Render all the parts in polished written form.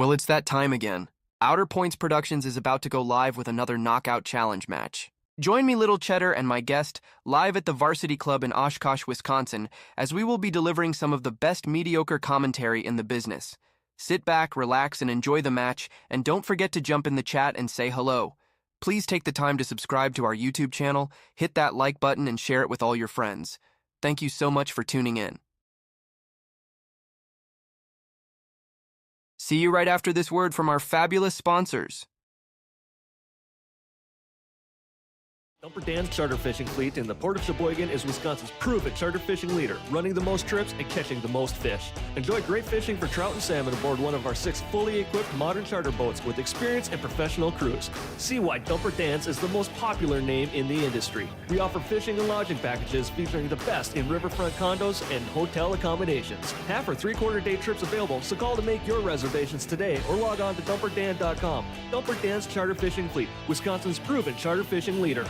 Well, it's that time again. Outer Points Productions is about to go live with another Knockout Challenge match. Join me, Little Cheddar, and my guest live at the Varsity Club in Oshkosh, Wisconsin, as we will be delivering some of the best mediocre commentary in the business. Sit back, relax, and enjoy the match, and don't forget to jump in the chat and say hello. Please take the time to subscribe to our YouTube channel, hit that like button, and share it with all your friends. Thank you so much for tuning in. See you right after this word from our fabulous sponsors. Dumper Dan's charter fishing fleet in the Port of Sheboygan is Wisconsin's proven charter fishing leader, running the most trips and catching the most fish. Enjoy great fishing for trout and salmon aboard one of our 6 fully equipped modern charter boats with experience and professional crews. See why Dumper Dan's is the most popular name in the industry. We offer fishing and lodging packages featuring the best in riverfront condos and hotel accommodations. Half or 3/4 day trips available, so call to make your reservations today or log on to dumperdan.com. Dumper Dan's charter fishing fleet, Wisconsin's proven charter fishing leader.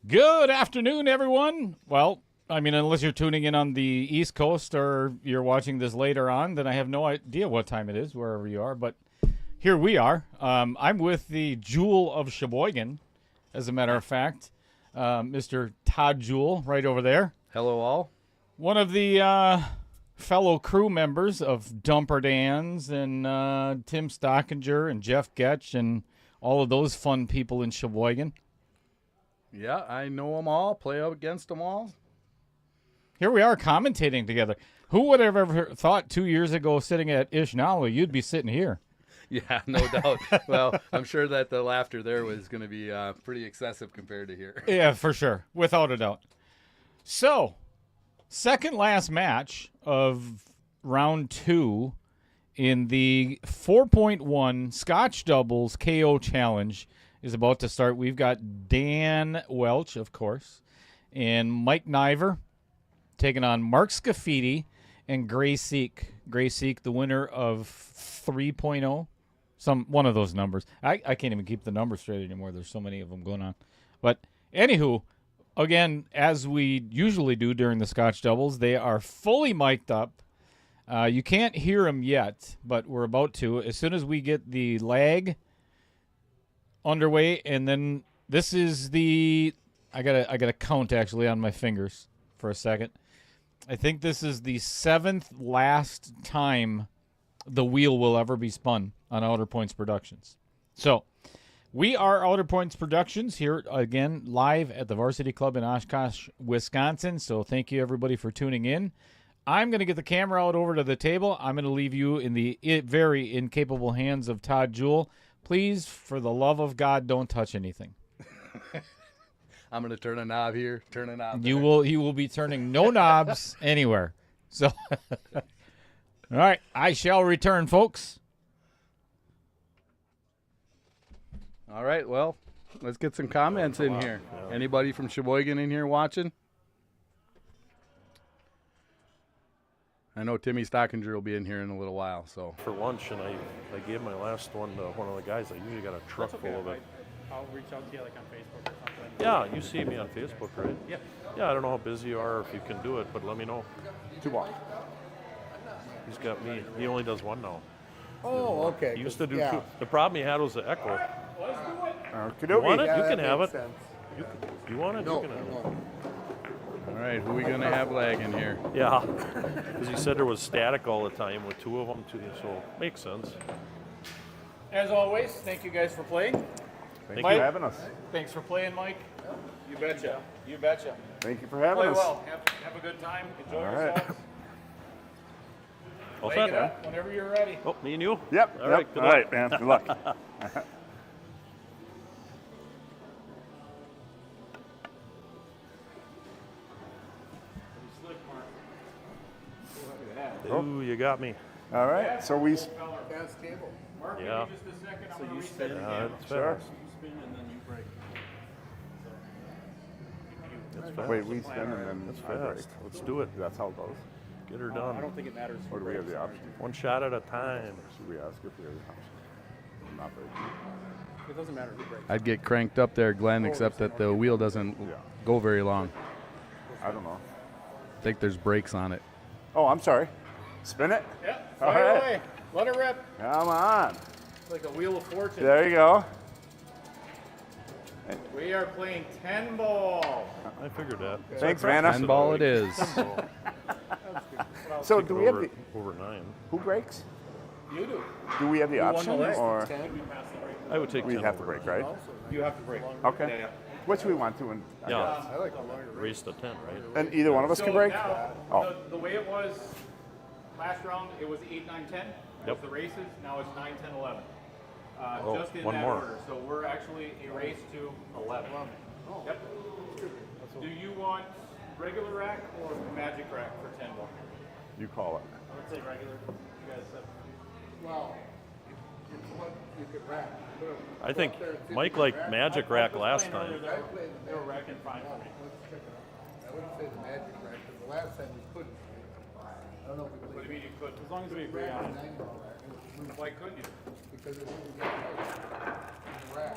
Good afternoon, everyone. Well, I mean, unless you're tuning in on the East Coast or you're watching this later on, then I have no idea what time it is, wherever you are. But here we are. I'm with the Jewel of Sheboygan, as a matter of fact, Mr. Todd Jewell, right over there. Hello, all. One of the fellow crew members of Dumper Dan's and Tim Stockinger and Jeff Getch and all of those fun people in Sheboygan. Yeah, I know them all, play up against them all. Here we are commentating together. Who would have ever thought 2 years ago sitting at Ishnala you'd be sitting here? Yeah, no doubt. Well, I'm sure that the laughter there was going to be pretty excessive compared to here. Yeah, for sure. Without a doubt. So, second last match of round 2 in the 4.1 Scotch Doubles KO Challenge is about to start. We've got Dan Welch, of course, and Mike Niver taking on Mark Scafiddi and Gray Siech. Gray Siech, the winner of 3.0, one of those numbers. I can't even keep the numbers straight anymore. There's so many of them going on. But anywho, again, as we usually do during the Scotch Doubles, they are fully mic'd up. You can't hear them yet, but we're about to. As soon as we get the lag underway, and then this is the I gotta count actually on my fingers for a second. I think this is the 7th last time the wheel will ever be spun on Outer Points Productions. So we are Outer Points Productions here again live at the Varsity Club in Oshkosh, Wisconsin. So thank you everybody for tuning in. I'm going to get the camera out over to the table. I'm going to leave you in the very incapable hands of Todd Jewell. Please, for the love of God, don't touch anything. I'm going to turn a knob here, turn a knob there. You will be turning no knobs anywhere. So, all right, I shall return, folks. All right, well, let's get some comments in here. Anybody from Sheboygan in here watching? I know Timmy Stockinger will be in here in a little while. So for lunch, and I gave my last one to one of the guys. I usually got a truck full of it. I'll reach out to you like on Facebook or something. Yeah, you see me on Facebook, right? Yep. Yeah, I don't know how busy you are, if you can do it, but let me know. Tomorrow. He's got me. He only does one now. Oh, okay. He used to do two. The problem he had was the echo. You want it? Yeah, You can have it. sense. You want it? No, You can have it. no. all right, who are we going to have lagging here? Yeah, because he said there was static all the time with 2 of them, so makes sense. As always, thank you guys for playing. Thank Mike, you. Having us. Thanks for playing, Mike. You betcha. You betcha. Thank you for having Play us. well. Have a good time. Enjoy All right. yourselves. All Break it set? up whenever you're ready. Oh, me and you? Yep. All right, good All luck. right, man. Good luck. Ooh, you got me. All right. So we. Fast table. Mark, Yeah. give me just a second. I'm going to reset it Yeah, again. that's Sure. fast. You spin and then you break. That's fast. Wait, we spin and then That's I break. fast. Let's do it. That's how it goes. Get her I done. don't think it matters. Or do we have the option? One shot at a time. Should we ask if we have the option? I'm not breaking. It doesn't matter who breaks. I'd get cranked up there, Glenn, except that the wheel doesn't go very long. I don't know. I think there's brakes on it. Oh, I'm sorry. Spin it. Yep, All fire right. away. Let it rip. Come on. It's like a wheel of fortune. There you go. We are playing 10 ball. I figured that. Thanks, Vanna. 10 ball it is. So do we have over, the over 9? who breaks? You do. Do we have the option or I would take we 10 have to over. break, right? You have to break. Okay. Yeah, yeah. Which we want to, and I Yeah. guess. I like the longer Race to 10, right? And either one of us So can break. now, Oh. the way it was last round, it was 8, 9, 10. Yep. Was the races. Now it's 9, 10, 11. Oh, Just in one that more. order. So we're actually a race to 11. Yep. Do you want regular rack or magic rack for 10 ball? You call it. I would say regular. You guys have. Well, it's what you could rack. I think Mike liked Magic Rack last Playing time. earlier, They were racking fine for me. Let's check it out. I wouldn't say the magic rack, because the last time we couldn't. I don't know if we What do played. you mean you could? As long as we agree on it. 9 ball rack, it was loose Why couldn't you? because it didn't get tight in the rack.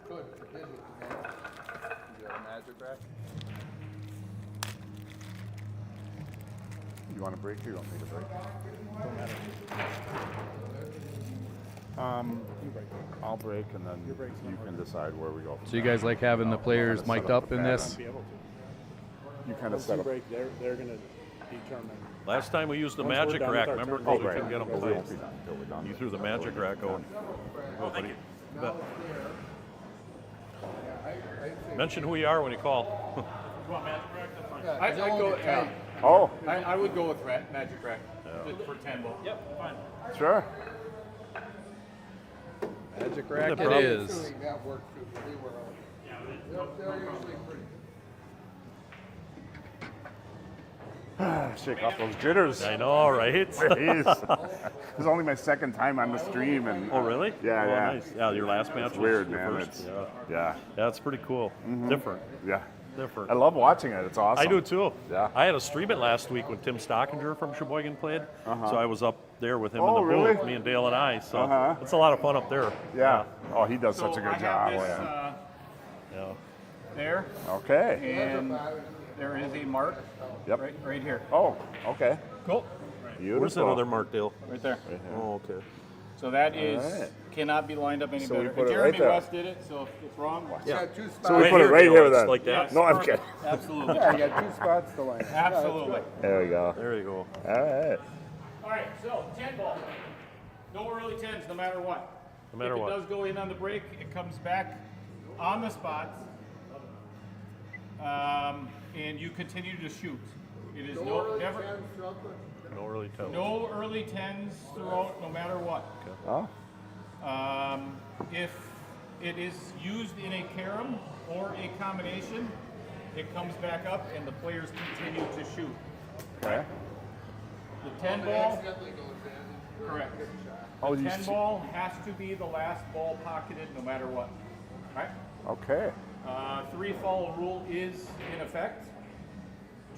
Could, but did it, you know? You got a magic rack? You want to break or you don't need a break? I'll break and then you can decide where we go. So you guys like having the players mic'd up in this? Be able to. You kind of Once set you up. break, they're going to determine. Last time we used the Once we're Magic done with Rack, our remember? turn, Because Oh, we right. couldn't get them Well, we played. won't be done till we're done. You threw the Magic Rack out. Oh, thank you. Now, I'd say. Mention who you are when you call. You want magic rack? That's fine. Yeah, 'cause I'd they'll go. only count. Oh, I would go with magic rack just for 10 ball. Yep, fine. sure. Magic rack it problem. is. Usually that worked too, they were, they're usually pretty. Shake off those jitters. I know, right? Jeez. This is only my second time on the stream, and Oh, really? Yeah, oh, yeah. Nice. Yeah, your last match It's was weird, your man. first. It's Yeah. yeah, That's pretty cool. Different. yeah. Different. I love watching it. It's awesome. I do too. Yeah. I had to stream it last week when Tim Stockinger from Sheboygan played. So I was up there with him Oh, in the really? booth, me and Dale and I. So Uh-huh. it's a lot of fun up there. Yeah. Oh, he does So such a I good have job. this, Yeah. Yeah. there, Okay. and there is a mark Yep. right here. Oh, okay. Cool. Beautiful. Where's that other mark, Dale? Right there. Oh, okay. So that is right. cannot be lined up any So we better. put it Jeremy right there. West did it, so if it's wrong, Yeah, two spots. So we put it right here Dale, then. it's like that. Yes, No, I'm perfect. kidding. Absolutely. Yeah, you got two spots to line up. Absolutely. There we go. There you go. All right. All right, so 10 ball. No early 10s, no matter what. No matter what. If it does go in on the break, it comes back on the spots, and you continue to shoot. It is never No early tell. no early 10s throughout, no matter what. Oh, If it is used in a carom or a combination, it comes back up and the players continue to shoot. okay. The 10 ball, correct. Oh, The you 10 ball has to be the last ball pocketed no matter what. Right? Okay. 3 follow rule is in effect.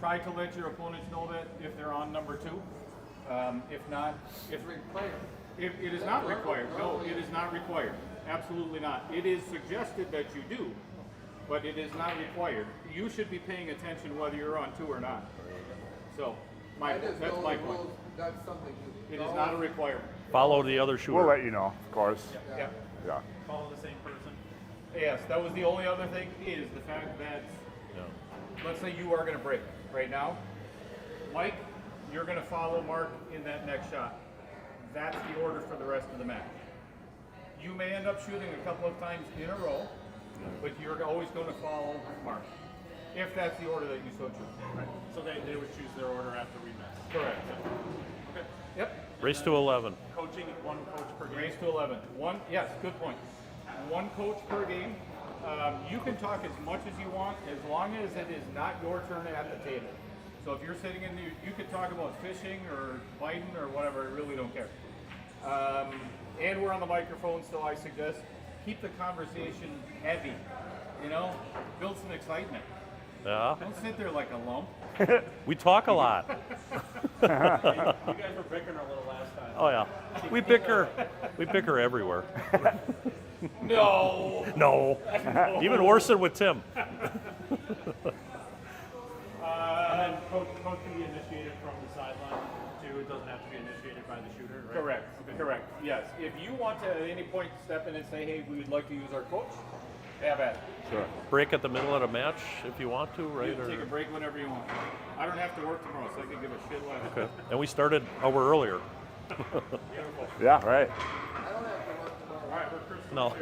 Try to let your opponents know that if they're on number 2. If not, if it is not required. No, it is not required. Absolutely not. It is suggested that you do, but it is not required. You should be paying attention whether you're on 2 or not. So, that's my point. That's something. It is not a requirement. Follow the other shooter. We'll let you know, of course. Yeah. Yeah. Follow the same person. Yes, that was the only other thing is the fact that Yeah. let's say you are going to break right now. Mike, you're going to follow Mark in that next shot. That's the order for the rest of the match. You may end up shooting a couple of times in a row, but you're always going to follow Mark, if that's the order that you so choose. Right. So they would choose their order after we met. Correct. Okay. Yep. Race to 11. Coaching, one coach per game. Race to 11. One, yes, good point. One coach per game. You can talk as much as you want as long as it is not your turn at the table. So if you're sitting in the, you could talk about fishing or biting or whatever, I really don't care. And we're on the microphone, so I suggest keep the conversation heavy, you know, build some excitement. Yeah. Don't sit there like a lump. We talk a lot. You guys were bickering a little last time. Oh yeah. We bicker. We bicker everywhere. No. No. Even worse than with Tim. And then coach can be initiated from the sideline too. It doesn't have to be initiated by the shooter, right? Correct. Correct. Yes. If you want to at any point step in and say, hey, we would like to use our coach, have at it. Sure. Break at the middle of the match if you want to, right? You take a break whenever you want. I don't have to work tomorrow, so I can give a shit less. Okay. And we started an hour earlier. Yeah, right. All right, we're Chris. No.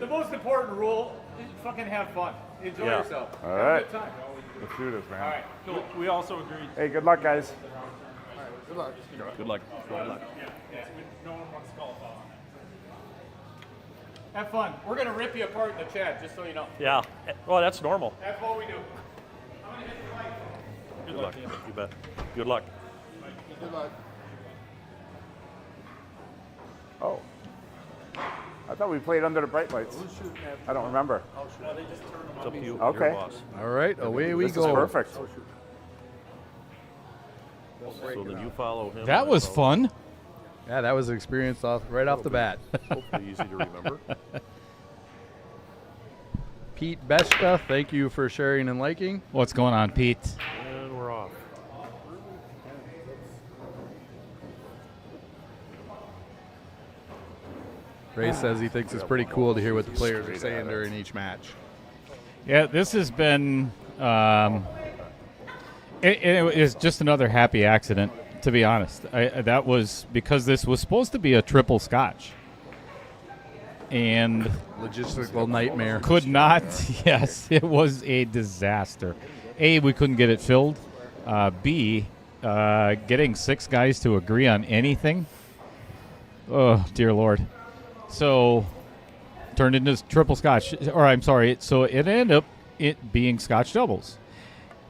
The most important rule is fucking have fun. Enjoy Yeah. yourself. All Have right. a good time. Let's do this, man. All right. Cool. We also agreed. Hey, good luck, guys. Good luck. Good luck. Good luck. Yeah, no one wants to call a foul on that. Have fun. We're going to rip you apart in the chat, just so you know. Yeah. Well, that's normal. That's what we do. Good luck. You bet. Good luck. Good luck. Oh. I thought we played under the bright lights. I don't remember. It's up to you. Okay. Your boss. All right, away we This go. is perfect. So then you follow him. That and I was follow- fun. Yeah, that was an experience right off the bat. Hopefully easy to remember. Pete Besta, thank you for sharing and liking. What's going on, Pete? And we're off. Ray says he thinks it's pretty cool to hear what the players are saying during each match. Yeah, this has been. It is just another happy accident, to be honest. That was because this was supposed to be a triple Scotch, and Logistical nightmare. could not. Yes, it was a disaster. A, we couldn't get it filled. B, getting 6 guys to agree on anything. Oh dear Lord. So turned into triple Scotch, or I'm sorry. So it ended up it being Scotch doubles.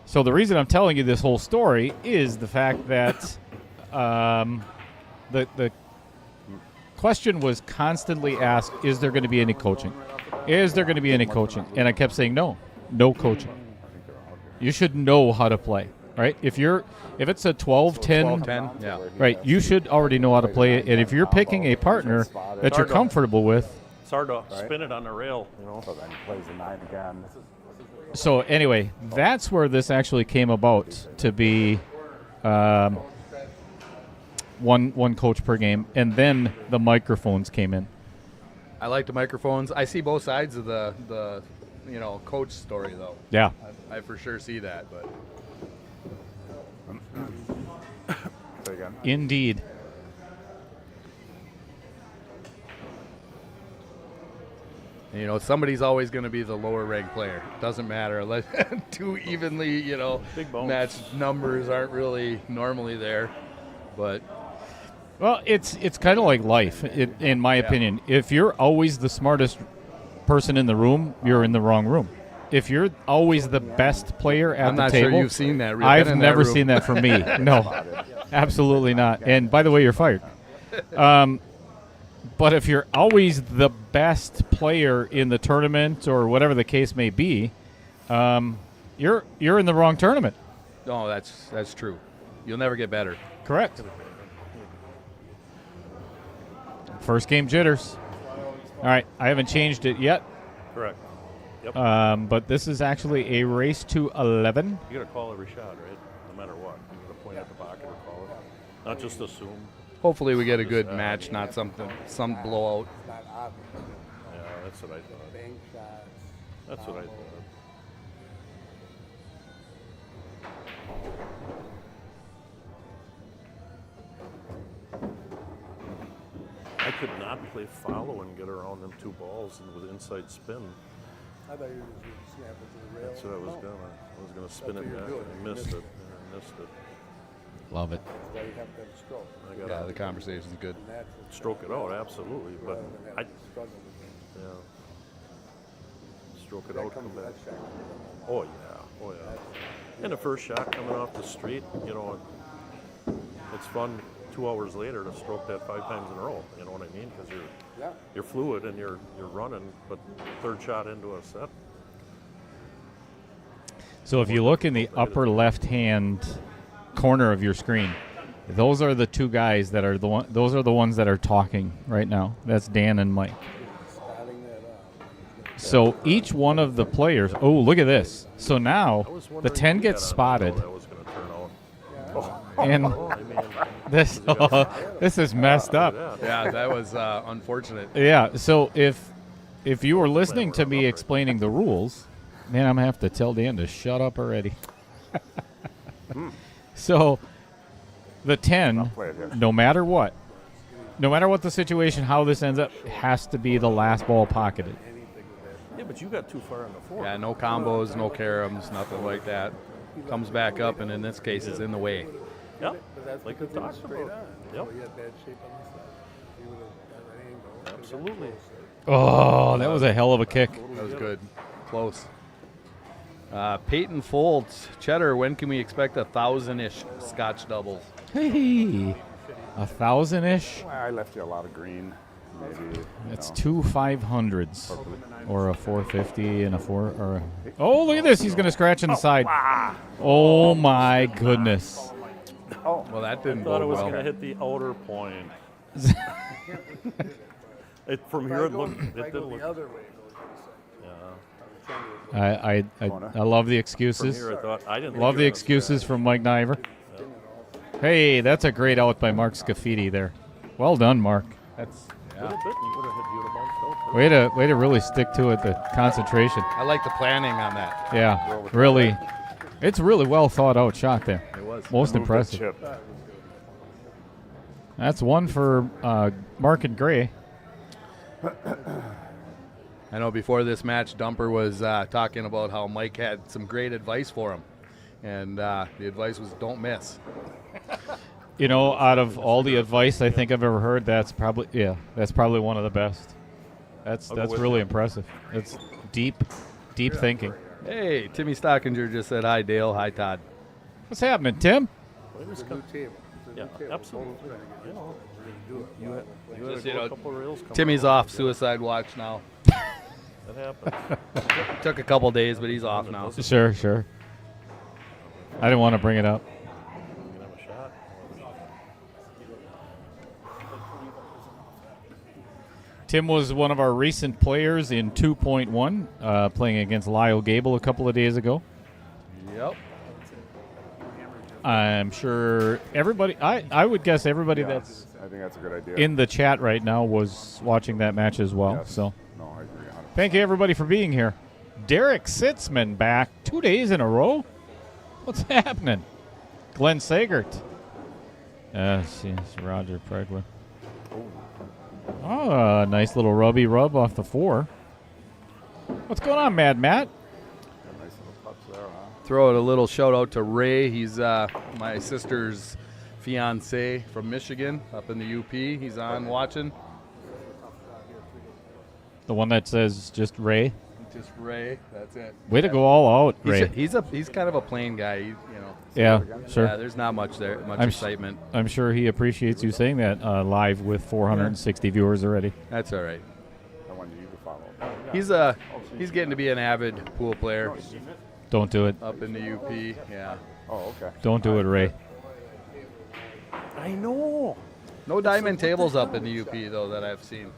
So the reason I'm telling you this whole story is the fact that the question was constantly asked: is there going to be any coaching? Is there going to be any coaching? And I kept saying no coaching. You should know how to play, right? If it's a 12-10, 12-10, yeah. right, you should already know how to play it. And if you're picking a partner that you're comfortable with, It's hard to spin it on the rail, you know. So then he plays the 9 again. so anyway, that's where this actually came about to be one coach per game, and then the microphones came in. I like the microphones. I see both sides of the coach story though. Yeah. I for sure see that, but Say again. Indeed. somebody's always going to be the lower ranked player. Doesn't matter unless too evenly, Big bones. match numbers aren't really normally there. But Well, it's kind of like life, in my opinion. If you're always the smartest person in the room, you're in the wrong room. If you're always the best player at I'm the not table, sure you've seen that. We've I've been in that never room. seen that from me. No, absolutely not. And by the way, you're fired. But if you're always the best player in the tournament or whatever the case may be, you're in the wrong tournament. No, that's true. You'll never get better. Correct. First game jitters. All right, I haven't changed it yet, Correct. Yep. but this is actually a race to 11. You got to call every shot, right? No matter what. You got to point at the pocket or call it. Not just assume. Hopefully, we get a good match, not some blowout. Yeah, that's what I thought. That's what I thought. I could not play follow and get around them 2 balls and with inside spin. I thought you were just going to snap it to the rail. That's what I was gonna. I was gonna spin it back. I missed it. I missed it. Love it. Then you have to have a stroke. I got Yeah, the conversation's good. And that's what's stroke it out, absolutely. But rather than I, having to struggle with it. yeah, stroke it That out. comes Come with back. that shot. Oh yeah, oh yeah. And the first shot coming off the street, you know, it's fun 2 hours later to stroke that 5 times in a row. You know what I mean? Because Yeah. you're fluid and you're running, but third shot into a set. So if you look in the upper left-hand corner of your screen, those are the two guys that are those are the ones that are talking right now. That's Dan and Mike. Starting that up. So each one of the players. Oh, look at this. So now I was the wondering 10 if gets you had spotted, how that was going to turn out. and I mean, this this is messed up. Yeah, that was unfortunate. Yeah. So if you were listening to me explaining the rules, man, I'm gonna have to tell Dan to shut up already. So the 10, play it here. no matter what the situation, how this ends up, has to be the last ball pocketed. yeah, but you got too far on the floor. Yeah, no combos, no caroms, nothing like that. Comes back up, and in this case, it's in the way. Yep. But that's Like we because he was talked straight about. on. Yep. So he had bad shape on the side. He would have done an angle. Absolutely. Oh, that was a hell of a kick. That was good. Close. Peyton Foltz, Cheddar, when can we expect 1,000-ish Scotch doubles? Hey, 1,000-ish. I left you a lot of green. Maybe. That's two 500s, or a 450 and a 4. Or a, oh, look at this! He's gonna scratch in the side. Oh my goodness! Well, that didn't Thought bode it was well. going to hit the outer point. From here, it looked. It If I did go look. the other way, Yeah. I love the From excuses. here, I thought I didn't. Love think the it was excuses from Mike Niver. Hey, that's a great out by Mark Scafiddi there. Well done, Mark. That's, A little bit, and you would have hit you would have bounced out. Way to really stick to it. The concentration. I like the planning on that. Yeah, really. It's really well thought out shot there. It was. Most Move the impressive. chip. That's one for Mark and Gray. I know before this match, Dumper was talking about how Mike had some great advice for him. And the advice was don't miss. You know, out of all the advice I think I've ever heard, that's probably one of the best. That's go with really you. impressive. It's deep thinking. Hey, Timmy Stockinger just said hi, Dale. Hi, Todd. What's happening, Tim? It was it's a new table. It's a Yeah, new table. absolutely. Total's trying to You know, do it. you had Just, to you go know, a couple rails. coming Timmy's out. off suicide watch now. That happened. Took a couple days, but he's off now. Sure. I didn't want to bring it up. You can have a shot. Tim was one of our recent players in 2.1, playing against Lyle Gable a couple of days ago. Yep. I'm sure everybody, I would guess everybody that's I think that's a good idea. in the chat right now was watching that match as well. Yes. So No, I agree 100%. thank you everybody for being here. Derek Sitzman back 2 days in a row. What's happening? Glenn Sagert. Yes, Roger Pregler. Oh, nice little rubby rub off the 4. What's going on, Mad Matt? Nice little pups there, huh? Throw out a little shout out to Ray. He's my sister's fiance from Michigan up in the UP. He's on watching. The one that says just Ray. Just Ray. That's it. Way to go all out, Ray. He's kind of a plain guy. You know. Yeah, sure. Yeah, there's not much there, much I'm excitement. I'm sure he appreciates you saying that live with 460 viewers already. That's all right. I wanted you to follow. He's getting to be an avid pool player Don't do it. up in the UP. Yeah. Oh, okay. Don't do it, Ray. I know. No diamond tables up in the UP though that I've seen.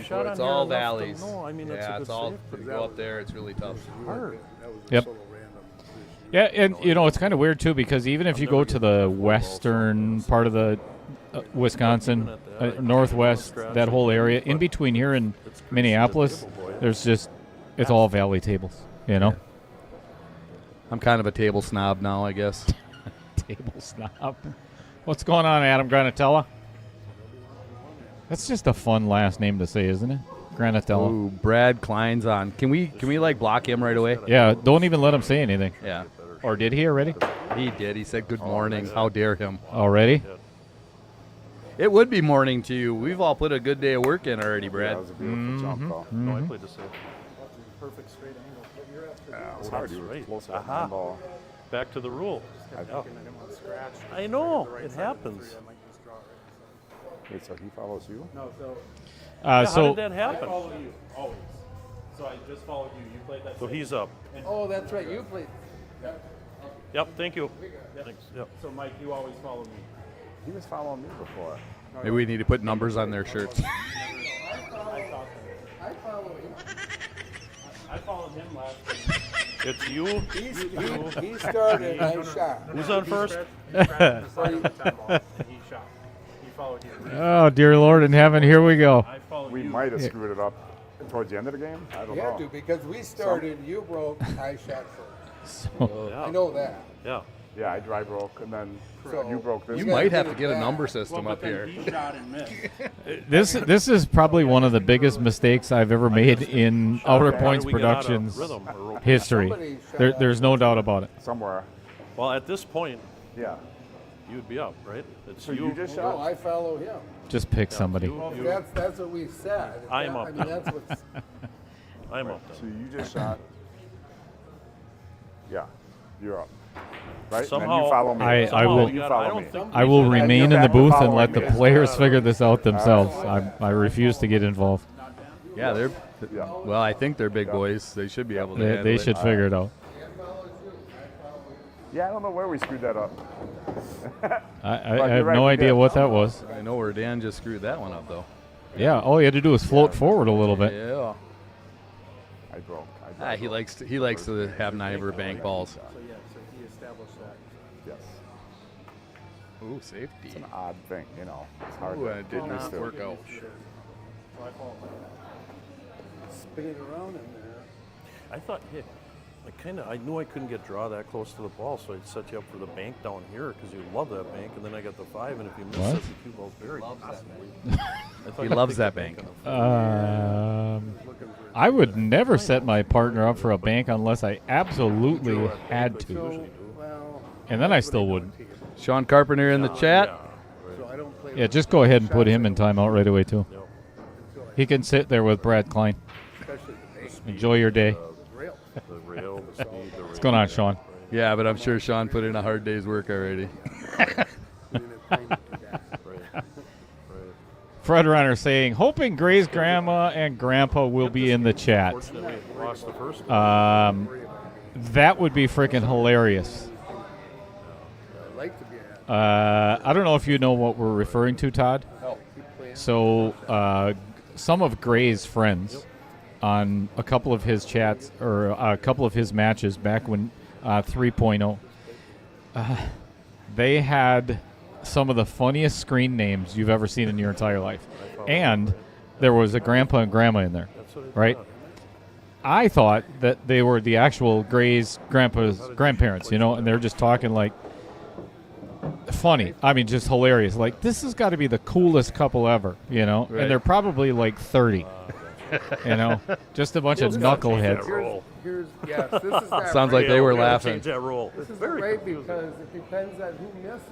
shot It's on here all enough to valleys. know. I mean, that's a yeah, good it's all save. when you go up there. It's really tough. Hard. That was Yep. a solo random position. Yeah, and you know it's kind of weird too because even if you go to the western part of the Wisconsin, northwest, that whole area, in between here and Minneapolis, there's just it's all valley tables. You know, I'm kind of a table snob now, I guess. table snob. What's going on, Adam Granatella? That's just a fun last name to say, isn't it? Granatella. Ooh, Brad Klein's on. Can we like block him right away? Yeah, don't even let him say anything. Yeah. Or did he already? He did. He said good morning. How dare him. Already? It would be morning to you. We've all put a good day of work in already, Yeah, Brad. that was a beautiful jump, though. No, I played the same. Perfect straight angle. But you're after Yeah, it was hard. You were right. close to that Aha. nine ball. Back to the rule. I thinking I didn't want to scratch. I know. The right It side of the happens. three, I might just draw it Wait, so he follows you? right. No, so How So did that I happen? follow you always. So I just followed you. You played that. So same. he's up. Oh, that's right, you played. Yep, thank you. Thanks. Yep. So Mike, you always follow me. He was following me before. Maybe we need to put numbers on their shirts. I follow him. I followed him last time. It's you. He started, I shot. Who's on first? He scratched the side of the 10 ball and he shot. He followed you. oh, dear Lord in heaven, here we go. I followed We you. might have screwed it up towards the end of the game. I don't You had know. to, because we started, you broke, I shot first. Yeah. I know that. Yeah. Yeah, I dry broke, and then So you broke this. You gotta might get have to it get a back. number Well, system but up then here. he shot and missed. This is probably one of the biggest mistakes I've ever made in Outer How Points did we get out of Productions rhythm or rope? history. Somebody shot There's no doubt about it. Somewhere. Well, at this point, Yeah. you'd be up, right? It's So you just No, shot? I follow him. Just pick somebody. Well, You- that's what we said. I'm up. I mean, that's what's, I'm up. So Then. you just shot? Yeah, you're up. Right? And then Somehow, you follow me. I somehow will- we got- follow I don't me. think I we will did. remain in you the have to booth and follow let the me. players figure this out themselves. I refuse to get involved. Yeah, they're. Yeah. Well, I think they're big boys. They should be able to. They, handle they it. should figure it out. Yeah, I don't know where we screwed that up. I you're have right, no we idea did. what that was. I know where Dan just screwed that one up, though. Yeah, all you had to do was float forward a little bit. Yeah. I broke. He likes to have Niver bank balls. So yeah, so he established that. Yes. Ooh, safety. It's an odd thing, you know. It's hard Ooh, to and it get did used not to. work out. So I followed Mike. spin it around in there. I thought, hey, I knew I couldn't get draw that close to the ball, so I'd set you up for the bank down here because you love that bank, and then I got the 5, and if you miss What? it, the cue ball's buried. He loves that bank. I would never set my partner up for a bank unless I absolutely had to. Well, And then I still wouldn't. Sean Carpenter in the chat. so I don't play. Yeah, just go ahead and put him in timeout right away, too. Yep. He can sit there with Brad Klein. Especially the base Enjoy your day. rail. The rail, the speed, the rail. What's going on, Sean? Yeah, but I'm sure Sean put in a hard day's work already. Fred Runner saying, hoping Gray's grandma and grandpa will be in the chat. Fortunately, we lost the first. That would be freaking hilarious. I like to be at. I don't know if you know what we're referring to, Todd. So, some of Gray's friends on a couple of his chats or a couple of his matches back when 3.0, they had some of the funniest screen names you've ever seen in your entire life. And there was a grandpa and grandma in there, right? I thought that they were the actual Gray's grandpa's grandparents, and they're just talking like funny. I mean, just hilarious. Like, this has got to be the coolest couple ever, Right. And they're probably like 30, just a bunch of knuckleheads. Yes, this is that Sounds like they were gotta laughing. Change that rule. This is the rate because it depends on who misses.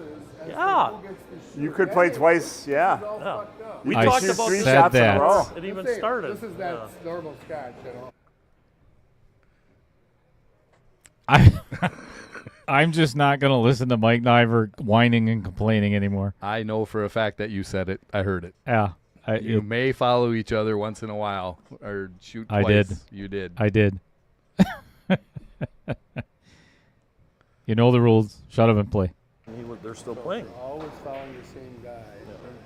As to Yeah. who gets the shoot. You could play twice, yeah. This is all fucked up. We I talked said about Three this. shots in that. a row. It even This ain't- started. This is that normal Scotch, I'm just not going to listen to Mike Niver whining and complaining anymore. I know for a fact that you said it. I heard it. Yeah, You may follow each other once in a while or shoot I twice. did. You did. I did. You know the rules. Shut up and play. They're still playing. Always following the same guy.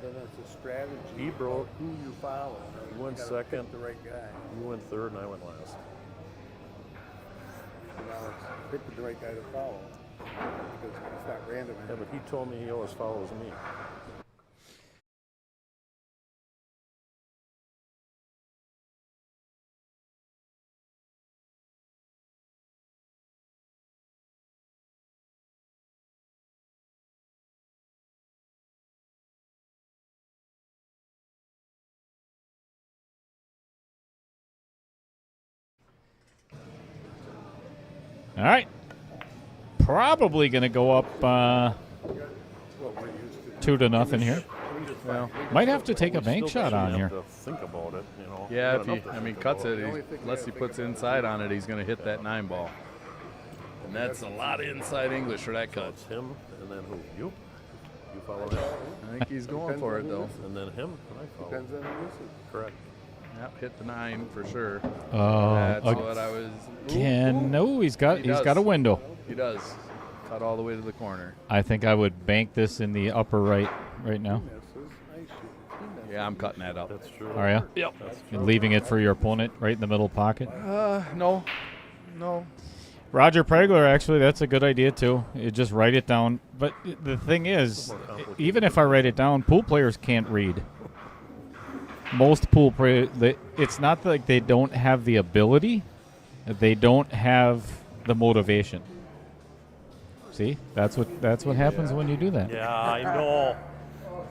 Then it's a strategy. He broke. Who you follow. You went gotta second. pick the right guy. You went third, and I went last. Now it's pick the right guy to follow. Because it's not random. Yeah, but he told me he always follows me. All right. probably going to go up 2-0 here. Well, Might have to take a bank Still shot on doesn't here. have to think about it, you know. yeah, Got if he, enough to I mean, think cuts about. it, unless he puts inside on it, he's going to hit that 9 ball. And that's a lot of inside English for that cut. It's him, and then who? You follow him. I think he's going for it, though. And then him, and I follow. Depends on the usage. Correct. Yep, hit the 9 for sure. Oh, That's what I was. again. No, he's got He does. a window. He does. Cut all the way to the corner. I think I would bank this in the upper right now. Yeah, I'm cutting that up. That's true. Are you? Yep. And leaving it for your opponent right in the middle pocket. No. Roger Pregler, actually, that's a good idea too. You just write it down. But the thing is, even if I write it down, pool players can't read. Most pool players, it's not like they don't have the ability; they don't have the motivation. See, that's what happens when you do that. Yeah, I know.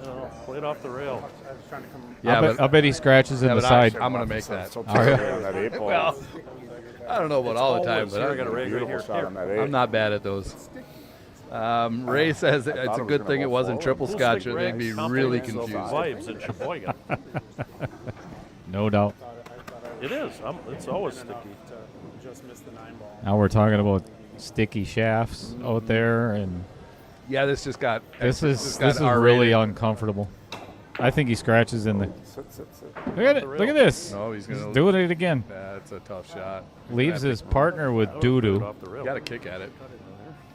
You know, play it off the rail. Yeah, I bet he scratches in the but side. I'm going to make that. Are you? On that 8 ball. Well, I don't know about all the time, but I got a rig right Beautiful here. shot on that 8. I'm not bad at those. Ray says it's thought a it was good gonna thing go it wasn't forward. triple Pool scotch. stick It made me rags, really something confused. Vibes in Sheboygan. No doubt. It is. It's always sticky. Just missed the 9 ball. Now we're talking about sticky shafts out there, and Yeah, this just got. this got is R-rated. really uncomfortable. I think he scratches in the. Sit. Look at it! Look at this! No, he's He's going to. doing it again. That's a tough shot. Leaves his partner with doo Put it doo. off the rail. You got to kick at it.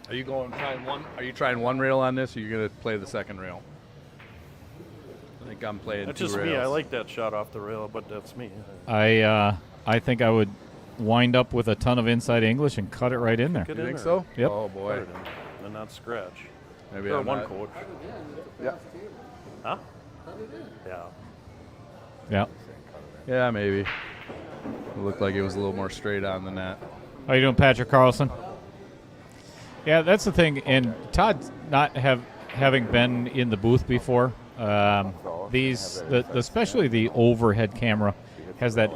Are you going trying one? Are you trying one rail on this, or are you going to play the second rail? I think I'm playing That's 2 just rails. me. I like that shot off the rail, but that's me. I think I would wind up with a ton of inside English and cut it right in there. Get You in think there. so? Yep. Oh Put boy. it in, and not scratch. Maybe Or I'm one not- coach. Yeah. Huh? Yeah. Yeah. Yeah, maybe. It looked like it was a little more straight on than that. How you doing, Patrick Carlson? Yeah, that's the thing. And Todd, not having been in the booth before, especially the overhead camera has that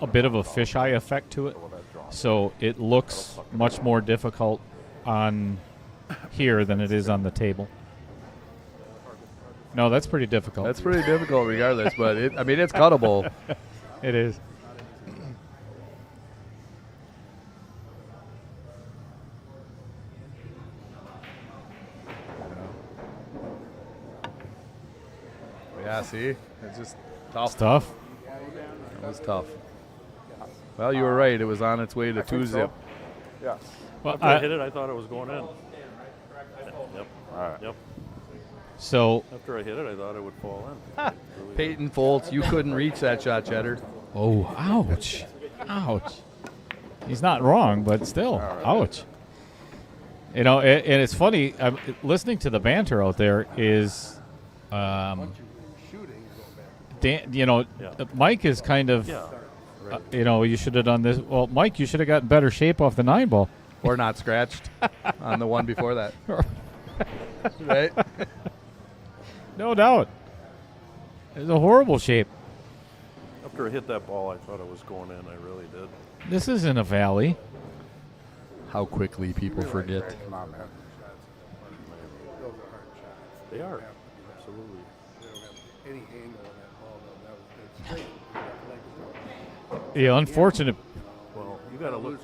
a bit of a fisheye effect to it, so it looks much more difficult on here than it is on the table. No, that's pretty difficult. That's pretty difficult regardless, but it's cuttable. It is. Yeah, see? It's just tough. Stuff. It was tough. Well, you were right. It was on its way to 2-zip. Yes. Well, After I hit it, I thought it was going in. Yep. All right. Yep. so, After I hit it, I thought it would fall in. Peyton Foltz, you couldn't reach that shot, Cheddar. oh, ouch. Ouch. He's not wrong, but still, ouch. You know, and it's funny, listening to the banter out there is, Dan, Mike is kind of, Yeah. you should have done this. Well, Mike, you should have gotten better shape off the 9 ball. Or not scratched on the one before that. Right? No doubt. It's a horrible shape. After I hit that ball, I thought it was going in. I really did. This isn't a valley. How quickly people forget. Come on, man. They are. Absolutely. Any angle on that ball, though, that's straight. The unfortunate, Well, you got to look. Lose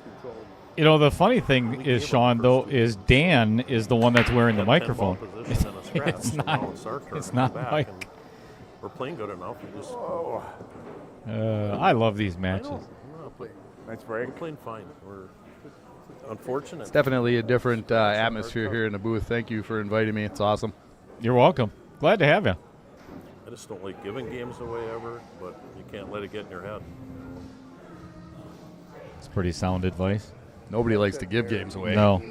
control. the funny thing is, Sean, though, is Dan is the one that's wearing the microphone. It's it's not Mike. We're playing good enough. We just I love these I matches. know. We're Nice break. playing fine. We're unfortunate. It's definitely a different atmosphere here in the booth. Thank you for inviting me. It's awesome. You're welcome. Glad to have you. I just don't like giving games away ever, but you can't let it get in your head. It's pretty sound advice. Nobody likes to give games away. No.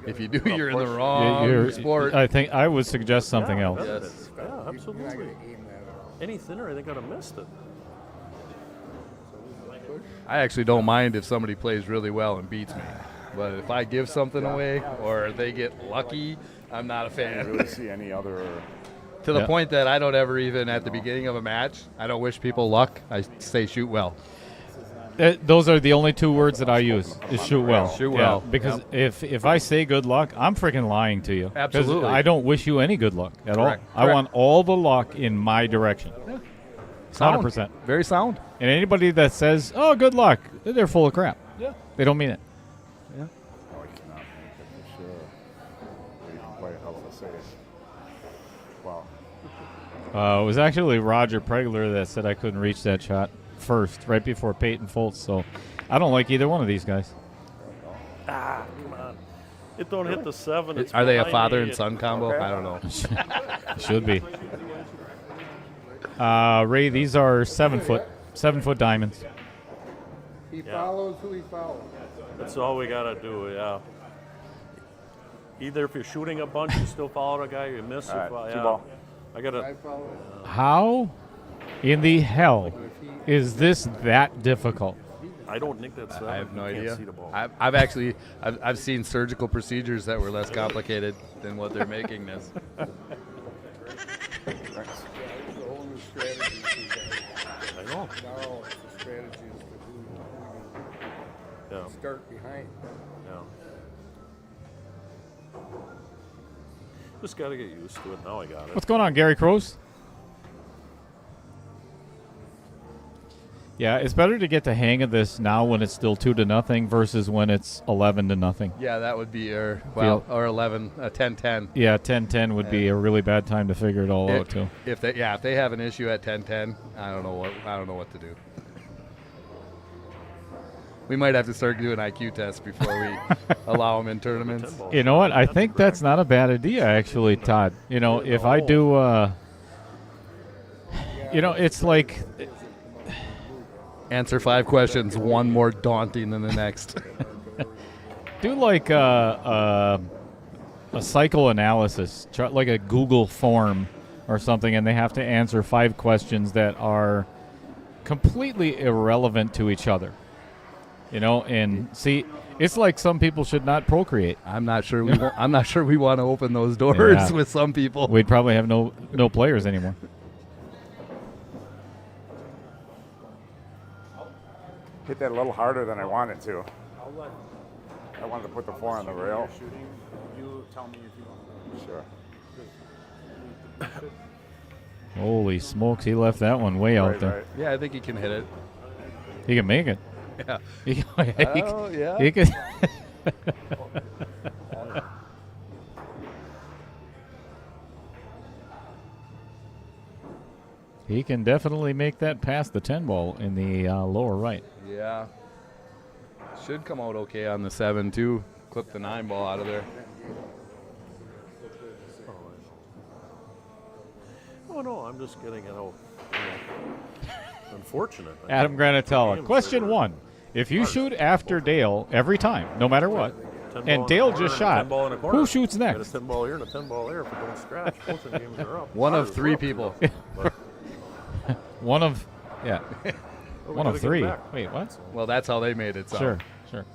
If you do, you're in the wrong sport. I think I would suggest something else. Yes. Yeah, absolutely. Any thinner, I think I'd have missed it. I actually don't mind if somebody plays really well and beats me. But if I give something away or they get lucky, I'm not a I fan. don't really see any other. To the Yeah. point that I don't ever even, at the beginning of a match, I don't wish people luck. I say shoot well. Those are the only two words that I use. Is shoot well. Shoot Yeah, well. because if I say good luck, I'm freaking lying to you. 'Cause Absolutely. I don't wish you any good luck at Correct. all. I want all the luck in my direction. Sound. 100%. Very sound. And anybody that says, "Oh, good luck," they're full of crap. Yeah. They don't mean it. Oh, I cannot make it for sure. But you can play it, how's it say it? Wow. It was actually Roger Pregler that said I couldn't reach that shot first, right before Peyton Fultz. So I don't like either one of these guys. Come on. It don't hit the 7. It's Are they a behind father me. and son combo? Okay. I don't know. Should be. Ray, these are 7-foot diamonds. He follows who he follows. That's all we got to do, yeah. Either if you're shooting a bunch, you still follow the guy, you miss. All right, yeah. T-ball. I got to. I follow. How in the hell is this that difficult? I don't think that's. I have no You can't idea. see the ball. I've actually I've seen surgical procedures that were less complicated than what they're making this. Thanks. The whole new strategy. I know. Now the strategy is to Yeah. start behind. Yeah. Just got to get used to it. Now I got it. What's going on, Gary Crows? Yeah, it's better to get the hang of this now when it's still 2-0 versus when it's 11-0. Yeah, that would be or 11 10-10. Yeah, 10-10 would be a really bad time to figure it all out too. If they have an issue at 10-10, I don't know what to do. We might have to start doing IQ tests before we allow them in tournaments. You know what? I think that's not a bad idea, actually, Todd. You know, if I do, it's like Answer 5 questions, one more daunting than the next. do like a psychoanalysis, like a Google form or something, and they have to answer 5 questions that are completely irrelevant to each other. You know, and see, it's like some people should not procreate. I'm not sure we want to open those doors Yeah. with some people. We'd probably have no players anymore. Hit that a little harder than I wanted to. I wanted to put the 4 on the rail. You tell me if you want. Sure. Holy smokes, he left that one way out Right, there. right. Yeah, I think he can hit it. He can make it. Yeah. He yeah. can. He can definitely make that past the 10 ball in the lower right. Yeah. Should come out okay on the 7 too. Clip the 9 ball out of there. Oh no, I'm just getting unfortunate. Adam Granatella. Question 1. If you shoot after Dale every time, no matter what, 10 ball and in Dale the just corner, shot, 10 ball in the corner. who shoots Got next? a 10 ball here and a 10 ball there. If we don't scratch, both the games are up. One of Ours 3 up, people. but One of, yeah. we One gotta of get 3. back. Wait, what? Well, that's how they made it. So. Sure.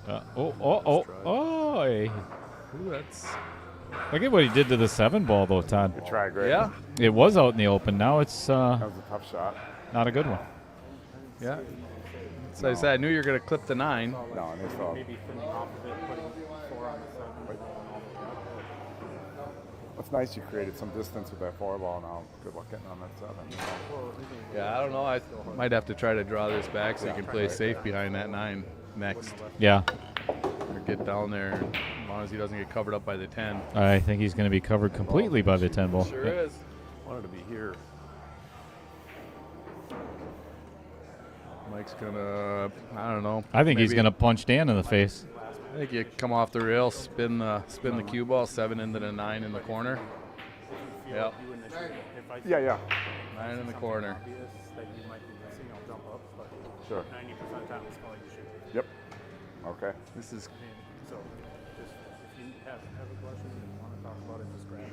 Hey. Ooh, that's Look at what he did to the 7 ball, though, Todd. Good try, Greg. yeah, It was out in the open. Now it's That was a tough shot. not a good one. yeah. So I said I knew you were gonna clip the 9. No, and they fell. Maybe thinning off of it, putting 4 on the 7. It's nice you created some distance with that 4 ball now. Good luck getting on that 7. Yeah, I don't know. I might have to try to draw this back so you can play safe behind that 9 next. Yeah, Or get down there, as long as he doesn't get covered up by the 10. I think he's going to be covered completely by the 10 ball. Sure Yep. is. Wanted to be here. Mike's gonna, I don't know. I think he's maybe- going to punch Dan in the face. I think you come off the rail, spin the cue ball, 7 into the 9 in the corner. Yep, Yeah, yeah. 9 in the corner. That you might be missing, I'll jump up, but Sure. 90% of the time it's probably you shoot. Yep. Okay. This is So just if you have a question and want to talk about it, just grab it.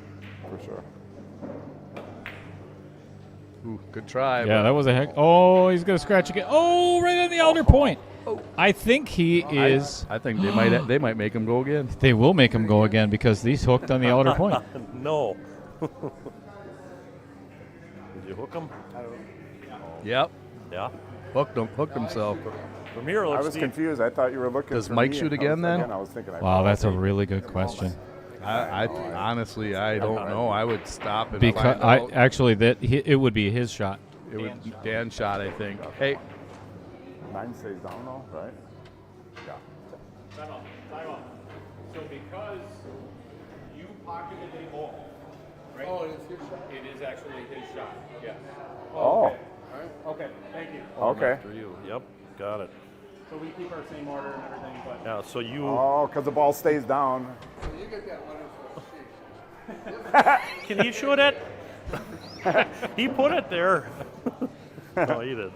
For sure. good try. Yeah, that was a heck. Oh, he's going to scratch again. Oh, right on the outer point. I think he is. I think they might make him go again. They will make him go again because he's hooked on the outer point. No. Did you hook him? Yep, Yeah. hooked himself. From here, it I looks was deep. confused. I thought you were looking Does for Mike me, shoot and again then? I was thinking. Wow, that's a really good question. I honestly, I don't know. I would stop and Because find out. it would be his shot. It would Dan's shot, I think. Hey, 9 stays down though, right? Yeah. Time off. So because you pocketed a ball, right? Oh, it's your shot? It is actually his shot. Yes. Oh. Okay, thank you. Okay. After you. Yep, got it. So we keep our same order and everything, but Yeah, so you. Oh, because the ball stays down. So you get that wonderful sheet. Can he shoot it? He put it there. No, he did.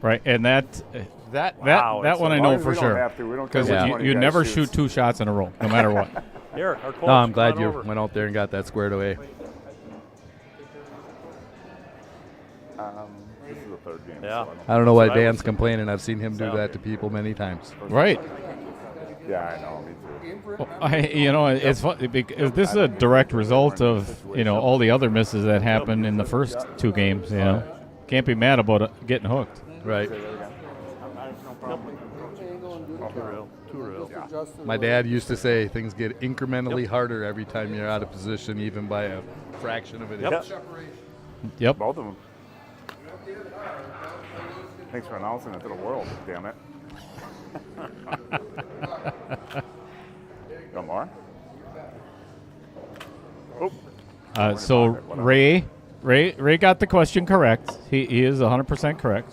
Right, and that Wow, that it's one a I As know long as for we don't sure. have to. We don't care Because which one you guys never shoots. shoot 2 shots in a row, no matter what. Here, our coach. no, I'm glad come you on over. went out there and got that squared away. This is the third game. Yeah. So I don't know why That's what I Dan's was complaining. I've seen him do Yeah. that to people many times. Right. yeah, I know. Me too. It's fun because this is a direct result of all the other misses that happened in the first 2 games. Can't be mad about it getting hooked. Right. Too real. My dad used to say things get incrementally harder every time you're out of position, even by a fraction of an Yep. inch. Yep. Both of them. Thanks for announcing it to the world. Damn it. Got more? Oh. So Ray got the question correct. He is 100% correct.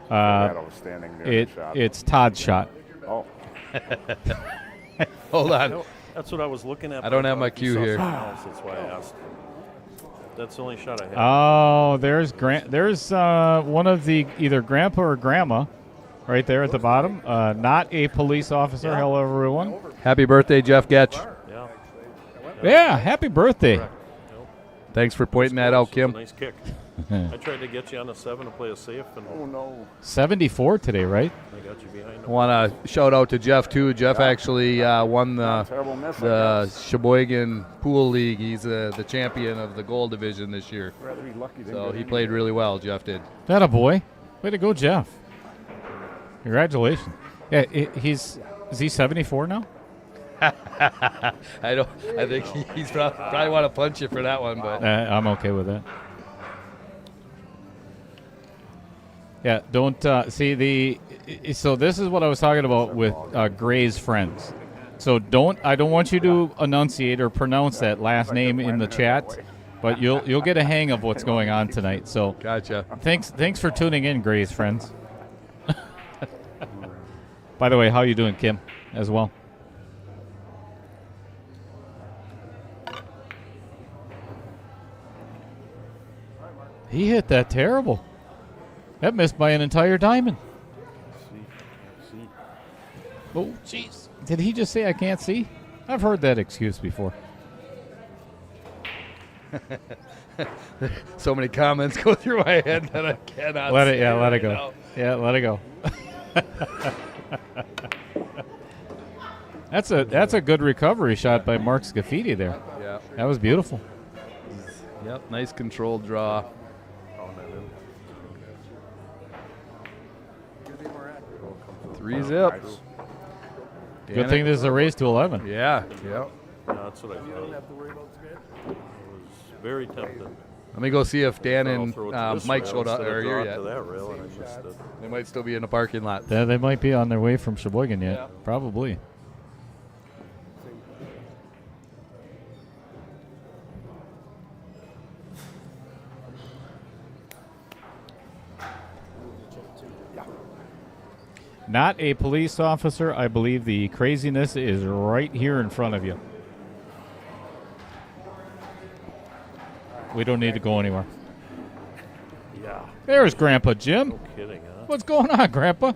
That I was standing near the shot. It's Todd's shot. Oh. Hold on. That's what I was looking at. I don't but have my thought you cue saw here. something else, that's why I asked. That's the only shot I had. Oh, there's one of the either grandpa or grandma right there at the bottom. Not a police officer. Yeah. Hello, everyone. Happy birthday, Jeff Getch. Yeah. Yeah, happy birthday. Correct. Thanks for pointing that out, It's a Kim. Nice kick. I tried to get you on a 7 to play a safe, and Oh, no. 74 today, right? I got you behind. I want to shout out to Jeff, too. Jeff actually won Terrible miss, I the guess. Sheboygan Pool League. He's the champion of the gold division this year. Rather be lucky than So good he in. played really well, Jeff did. That a boy. Way to go, Jeff. Congratulations. Yeah, is he 74 now? I think he's probably want to punch you for that one, but I'm okay with that. Yeah, don't see so this is what I was talking about with Gray's friends. So I don't want you to enunciate or pronounce that last name in the chat, but you'll get a hang of what's going on tonight. So gotcha. thanks for tuning in, Gray's friends. By the way, how you doing, Kim, as well? He hit that terrible. That missed by an entire diamond. Oh, jeez. Did he just say I can't see? I've heard that excuse before. So many comments go through my head that I cannot Let say it right go. now. Yeah, let it go. That's a good recovery shot by Mark Scafiddi there. Yeah. That was beautiful. Yep. Nice controlled draw. Three zips. Good thing this is a race to 11. Yeah. Yep. Yeah, that's what I thought. I was very tempted. Let me go see if Dan I'll and throw it to this Mike rail showed up instead or of are here draw it yet. to that rail, and I missed it. They might still be in the parking lot. They might be on their way from Sheboygan yet. Probably. Not a police officer. I believe the craziness is right here in front of you. We don't need to go anywhere. Yeah. There's Grandpa Jim. No kidding, huh? What's going on, Grandpa?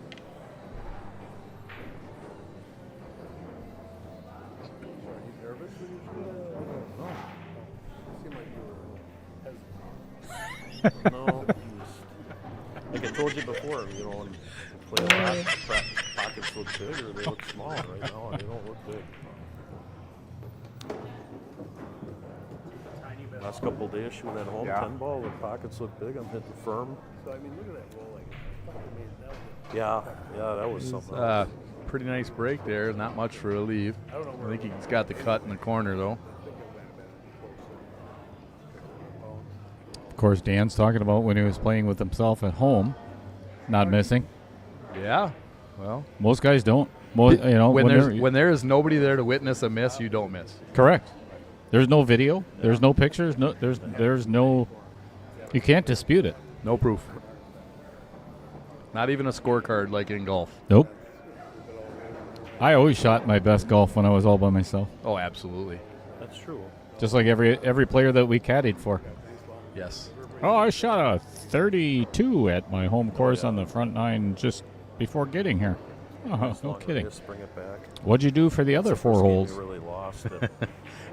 No. Like I told you before, when play a pockets look big or they look small. Right now, they don't look big. Last couple of days, shooting at home, 10 ball, the pockets look big. I'm hitting firm. So, I mean, look at that rolling. Yeah, that was something. Pretty nice break there. Not much for a leave. I think he's got the cut in the corner, though. Of course, Dan's talking about when he was playing with himself at home, not missing. Yeah. Well, Most guys don't. when there is nobody there to witness a miss, you don't miss. Correct. There's no video. There's no pictures. No, there's no. You can't dispute it. No proof. Not even a scorecard like in golf. Nope. I always shot my best golf when I was all by myself. Oh, absolutely. That's true. Just like every player that we caddied for. Yes. Oh, I shot a 32 at my home course on the front nine just before getting here. Oh, no kidding. Just bring it back. What'd you do for the other 4 holes? You really lost it.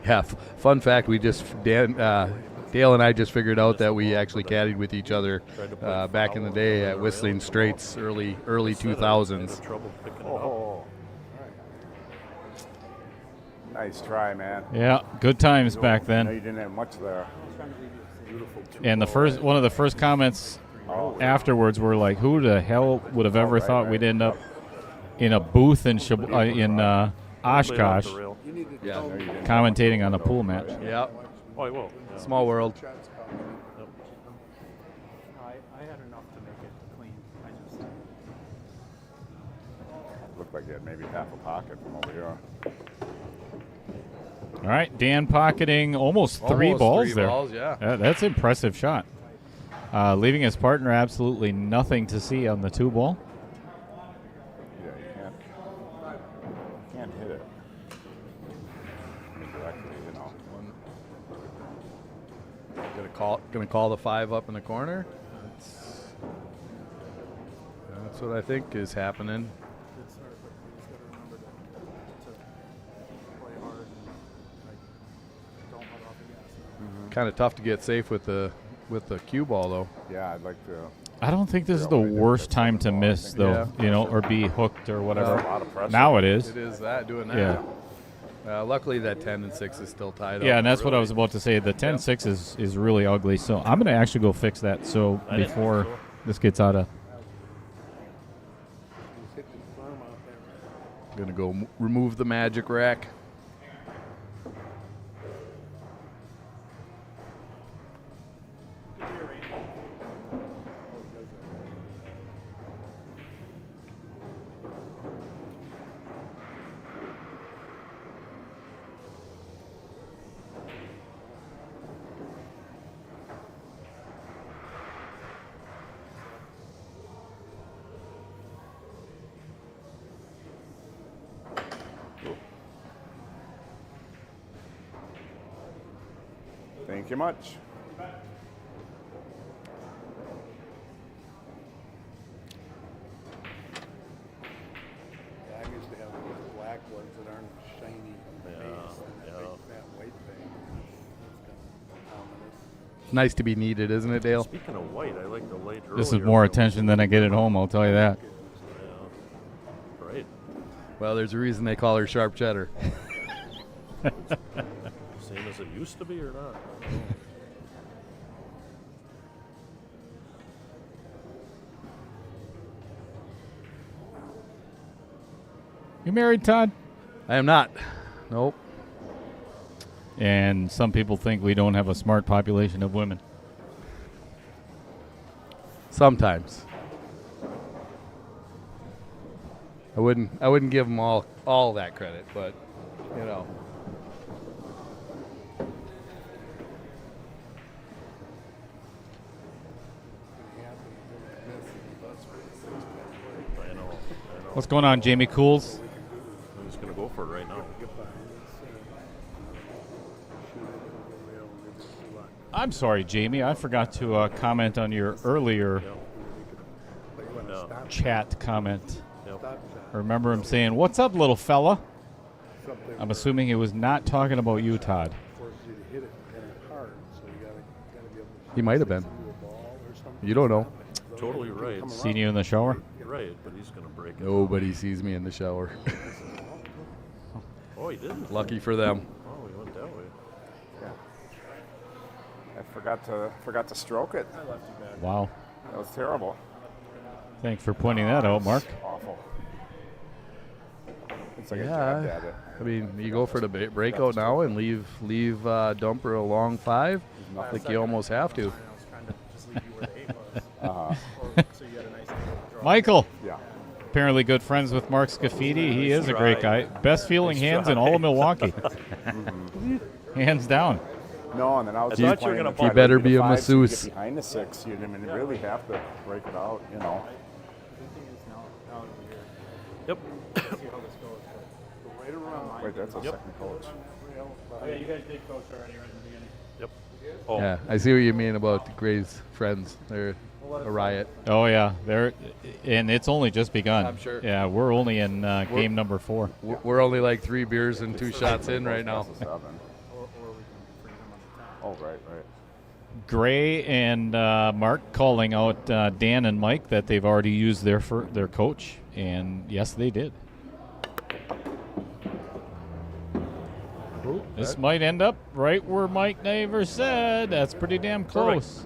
Yeah. Fun fact: Dale and I just figured out that we actually caddied with each other back in the day at Whistling Straits, early 2000s. Trouble picking it up. Oh. Nice try, man. Yeah, good times back I know then. you didn't have much there. And one of the first comments afterwards were like, "Who the hell would have ever thought we'd end up in a booth in Oshkosh Yeah. commentating on a pool match?" Yeah. Oh, I will. Yeah. Small world. I had enough to make it clean. Looked like you had maybe half a pocket from over here. All right, Dan pocketing almost three Almost balls three there. balls, yeah. That's an impressive shot. Leaving his partner absolutely nothing to see on the 2 ball. Yeah, you can't hit it. I mean, directly, you know. Gonna call the 5 up in the corner. That's what I think is happening. Kind of tough to get safe with the cue ball, though. Yeah, I'd like to. I don't think this is the worst time to miss, though, or be hooked or whatever. A lot of pressure. Now it is. It is doing that. Yeah. Luckily, that 10 and 6 is still tied up. Yeah, and that's what I was about to say. The 10-6 is really ugly, so I'm going to actually go fix that before this gets out of... Gonna go remove the magic rack. Thank you much. I used to have those black ones that aren't shiny base and that big fat white thing. It's kind of ominous. Nice to be needed, isn't it, Dale? Speaking of white, I like the late This is earlier more one. attention than I get at home, I'll tell you that. Yeah. Right. Well, there's a reason they call her sharp cheddar. Same as it used to be or not? You married, Todd? I am not. Nope. And some people think we don't have a smart population of women. Sometimes. I wouldn't give them all that credit, but you know. I know. What's going on, Jamie Cools? I'm just going to go for it right now. I'm sorry, Jamie. I forgot to comment on your earlier chat comment. I remember him saying, "What's up, little fella?" I'm assuming he was not talking about you, Todd. He might have been. You don't know. Totally right. Seen you in the shower? Right, but he's going to break it. Nobody sees me in the shower. Oh, he didn't? Lucky for them. Oh, he went that way. I forgot to stroke it. Wow. That was terrible. Thanks for pointing that out, Mark. Awful. It's like I Yeah, jabbed at it. I mean, you go for the breakout now and leave Dumper a long 5. Like you almost have to. Michael, Yeah. apparently good friends with Mark Scafiddi. He is a great guy. Best feeling hands in all of Milwaukee. Hands down. No, and then I was I thought just you were playing gonna the You five, better maybe be the a 5, so you masseuse. get behind the 6, you really have to break it out, you know. Yep. Wait, that's a second coach. Oh, yeah, you guys did coach already right in the beginning. Yep. Oh, Yeah, I see what you mean about Gray's friends. They're a riot. Oh yeah, and it's only just begun. I'm sure. Yeah, we're only in game number 4. We're only like 3 beers and 2 shots in right now. That's a 7. Oh, right. Gray and Mark calling out Dan and Mike that they've already used their coach, and yes, they did. This might end up right where Mike Niver said. That's pretty damn close.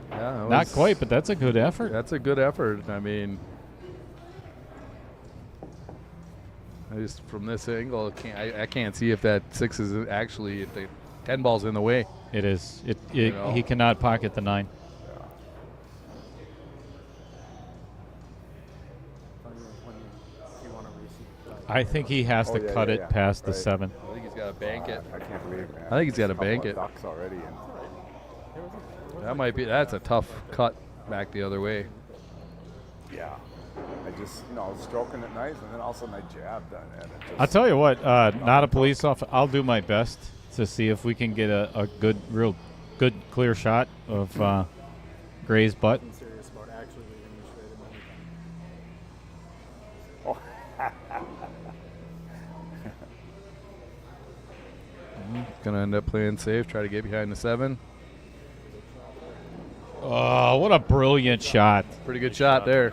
Yeah, that Not was- quite, but that's a good effort. That's a good effort. I mean, I just from this angle, I can't see if that 6 is actually if the 10 ball's in the way. It is. You know. He cannot pocket the 9. I think he has to cut it past the Right. 7. I think he's got to bank it. I can't believe it, man. I think he's gotta There's a couple bank of it. Ducks already. And That's a tough cut back the other way. yeah. I just, stroking it nice, and then all of a sudden I jabbed on it. I'll tell you what, not a police officer. I'll do my best to see if we can get a real good, clear shot of Gray's butt. Serious about actually leaving the straight and Gonna end up playing safe, try to get behind the 7. Oh, what a brilliant shot. Pretty good shot there.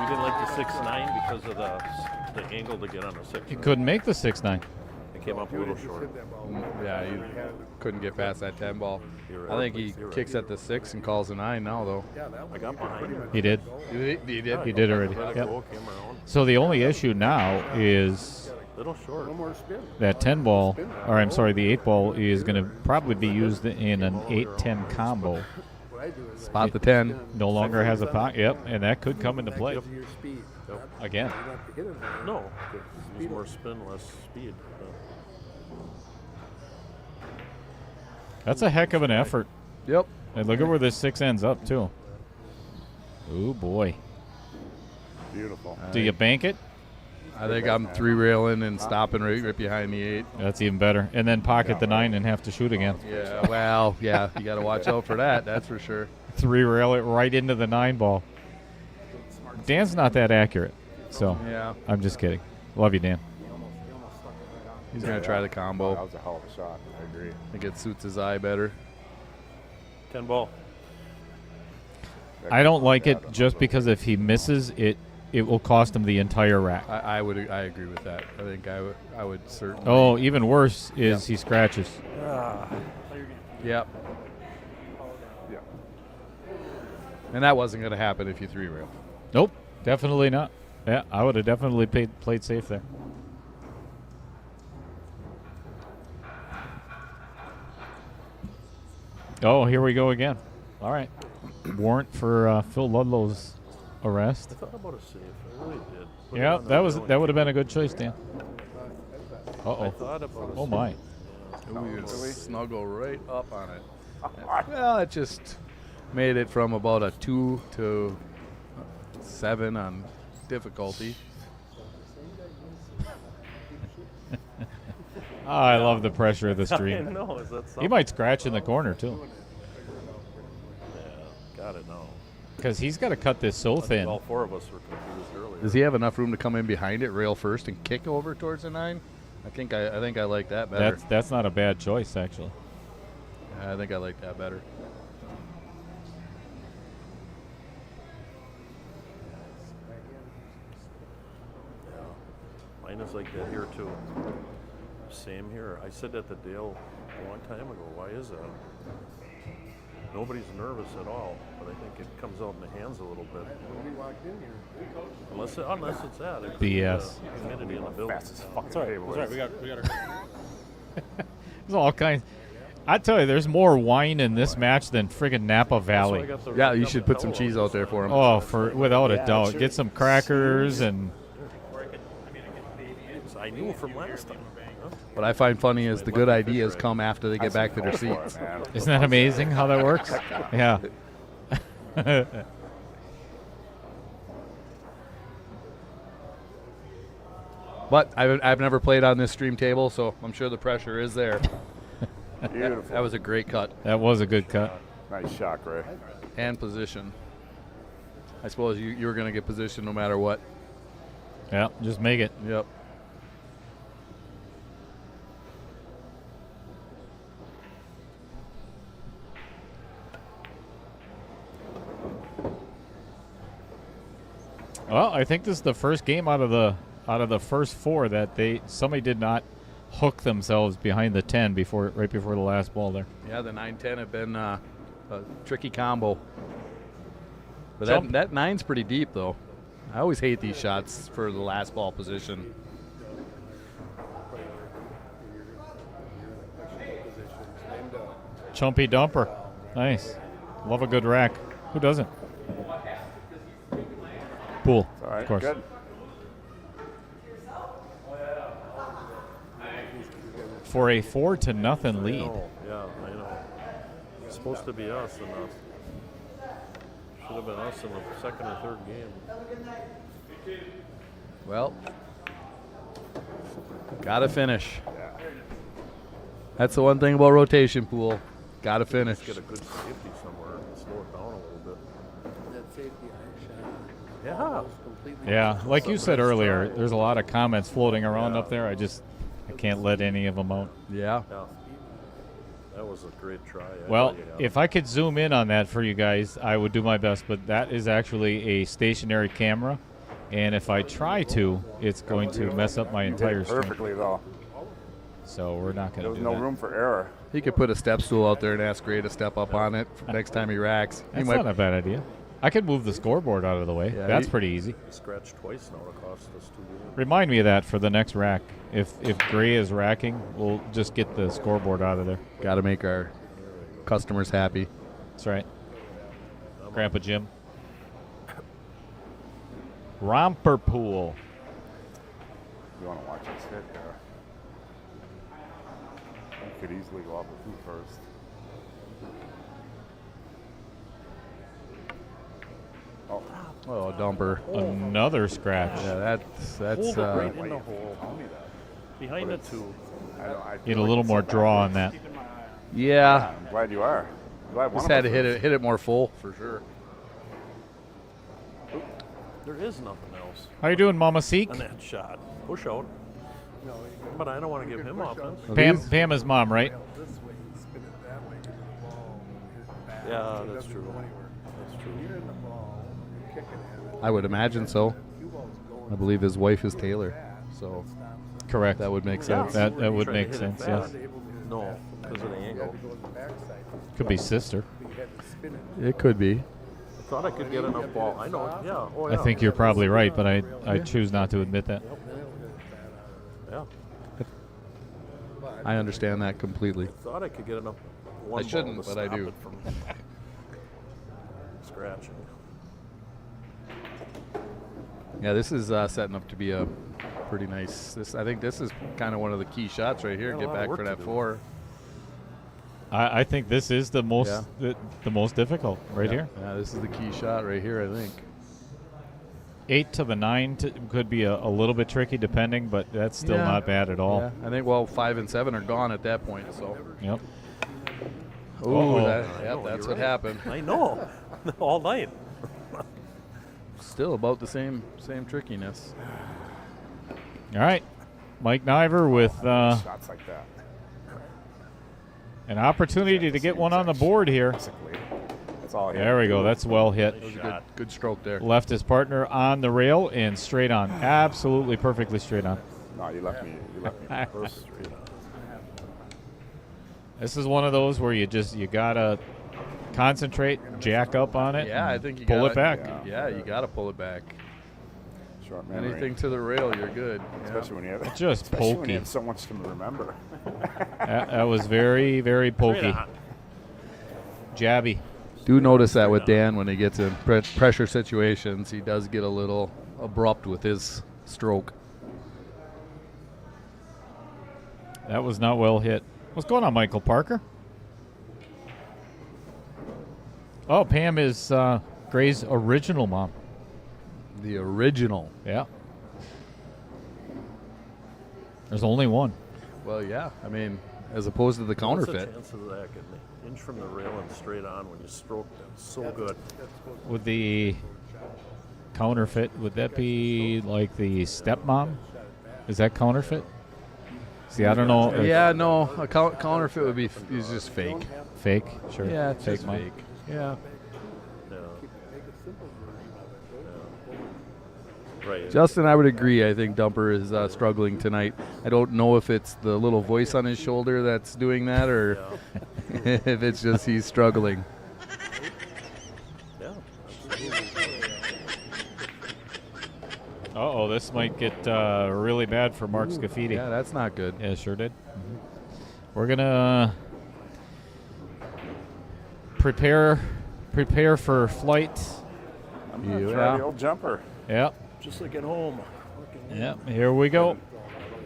You didn't like the 6-9 because of the angle to get on the 6. He couldn't make the 6-9. It came up a little short. Yeah, he couldn't get past that 10 ball. I think he kicks at the 6 and calls a 9 now, though. I got behind him. He did. He did. He did already. Let it Yep. go, came around. So the only issue now is Little short. that 10 ball, or I'm sorry, the 8 ball is going to probably be used in an 8-10 combo. Spot the 10. No longer has a pocket. Yep, and that could come into play Yep. again. No, use more spin, less speed. That's a heck of an effort. Yep. And look at where this 6 ends up, too. Oh, boy. Beautiful. Do you bank it? I think I'm 3 railing and stopping right behind the 8. That's even better. And then pocket the 9 and have to shoot again. Yeah, well, yeah, you got to watch out for that. That's for sure. 3 rail it right into the 9 ball. Dan's not that accurate, so Yeah, I'm just kidding. Love you, Dan. he's gonna try the That combo. was a hell of a shot. I agree. I think it suits his eye better. 10 ball. I don't like it just because if he misses it, it will cost him the entire rack. I agree with that. I think I would certainly. Oh, even worse is he scratches. Yep. Yeah. And that wasn't gonna happen if you 3 rail. Nope, definitely not. Yeah, I would have definitely played safe there. Oh, here we go again. All right. Warrant for Phil Ludlow's arrest. I thought about a save. I really did. Put it Yeah, on the that would have been a good choice, Dan. I Uh-oh. thought about a Oh, save. my. Ooh, you snuggle right up on it. Well, it just made it from about a 2 to 7 on difficulty. Oh, I love the pressure of the I stream. know. Is that something? He might scratch in the corner, too, Yeah, got it now. because he's got to cut this so I think thin. all 4 of us were confused earlier. Does he have enough room to come in behind it, rail first, and kick over towards the 9? I think I like that better. That's not a bad choice, actually. I think I like that better. Mine is like that here too. Same here. I said that to Dale a long time ago. Why is that? Nobody's nervous at all, but I think it comes out in the hands a little bit. When we walked in here, Unless it's that. It could be, BS. humidity in the building. Fastest fucking That's all right. table That's is. right. We got our. There's all kinds. I tell you, there's more wine in this match than friggin' Napa That's why I Valley. got the- Yeah, you got should the put some towel cheese out. out there for him. Oh, without a Yeah, doubt. sure. Get some crackers and I knew from last time. Huh? What I find funny is the good ideas come after they get back to their seats. Man. isn't that amazing how that works? Yeah. But I've never played on this stream table, so I'm sure the pressure is there. Beautiful. That was a great cut That was a good cut. Nice shot, Ray. and position. I suppose you were going to get position no matter what. Yeah, just make it. Yep. Well, I think this is the first game out of the first four that somebody did not hook themselves behind the 10 right before the last ball there. Yeah, the 9-10 have been a tricky combo. But Jump. that 9's pretty deep, though. I always hate these shots for the last ball position. Chumpy dumper. Nice. Love a good rack. Who doesn't? Pool, All right, of course. good. For a 4-0 lead. Oh, yeah, I know. It's supposed to be us, and should have been us in the second or third game. Well, gotta finish. That's the one thing about rotation pool. Gotta finish. Get a good safety somewhere and slow it down a little bit. that safety I shot. Yeah. was completely Yeah, like you said earlier, there's a lot of comments floating around up there. I can't let any of them out. Yeah. Yeah. That was a great try. Well, if I could zoom in on that for you guys, I would do my best, but that is actually a stationary camera, and if I try to, it's going to mess up my You entire did stream. perfectly, though. So we're not There going was to do no that. room for error. He could put a step stool out there and ask Gray to step up on it next time he racks. He That's might, not a bad idea. I could move the scoreboard out of the way. Yeah, That's he- pretty easy. Scratched twice now to cost us 2 games. Remind me of that for the next rack. If Gray is racking, we'll just get the scoreboard out of there. gotta make our customers happy. That's right. Grandpa Jim. Romper pool. You want to watch us hit here. You could easily go off with 2 first. Oh, Oh, a dumper. Another scratch. Yeah, that's Hold it right in the hole. tell me that. Behind the 2. I Need feel a like little it's more so draw on backwards. that. yeah. I'm glad you are. Glad one Just of had to us hit is. it more full for sure. There is nothing else How you doing, Mama Seek? on that shot. Push out. No, you But I don't want to give him offense. Pam is mom, right? go this way, you spin it that way, give the ball, hit it back. Yeah, It that's doesn't true. go anywhere. That's When true. you're in the ball, you're kicking at it. I would imagine so. Cue ball's going I believe his wife is Taylor, so Correct. that would make sense. That would Trying to make hit it sense, fast. yes. No, because of the You angle. had to go to the backside, Could be sister. but you had to spin it. It could be. I thought I could get enough ball. I know. Yeah. Oh, I yeah. think you're probably right, but I choose not to admit that. Yeah. I understand that completely. Thought I could get enough. One I shouldn't, ball to but I stop do. it from scratching. Yeah, this is setting up to be a pretty nice. I think this is kind of one of the key shots right here. Got a Get lot of back work for to that do. 4. I think this is the most Yeah. the most difficult right here. Yeah, this is the key shot right here. I think. 8 to the 9 could be a little bit tricky depending, but that's still Yeah. not bad at all. Yeah, I think 5 and 7 are gone at that point. So. Yep. Ooh, Uh-oh. I know, that's you're what right. happened. I know. All night. Still about the same trickiness. All right. Mike Niver with Shots like that. an opportunity to get one on the board here. Basically. That's all I had There we to go. do. That's well hit. That was a good stroke there. Left his partner on the rail and straight on. Absolutely perfectly straight on. No, you left me. You left me. First straight on. This is one of those where you gotta concentrate, jack up on it. Yeah, I think you pull gotta, it back. Yeah, you got to pull it back. Short memory. Anything to the rail, you're good. Especially when you have Just especially when pokey. you have so much to remember. That was very, very pokey. Jabby. Do notice that with Dan when he gets in pressure situations, he does get a little abrupt with his stroke. That was not well hit. What's going on, Michael Parker? Oh, Pam is Gray's original mom. The original. Yeah. There's only one. Well, yeah. I mean, as opposed to the counterfeit. What's the chances of that getting an inch from the rail and straight on when you stroke them? So good. With the counterfeit, would that be like the stepmom? Is that counterfeit? See, I don't know. Yeah, no. A counterfeit would be is just fake. Fake? Sure. Yeah, it's fake just mom. fake. Yeah. Right. Justin, I would agree. I think Dumper is struggling tonight. I don't know if it's the little voice on his shoulder that's doing that or if it's just he's struggling. Yeah. Uh-oh, this might get really bad for Mark Scafiddi. Yeah, that's not good. Yeah, sure did. We're going to prepare for flight. I'm gonna try the old jumper. Yep. Just like at home. Yep, here we go.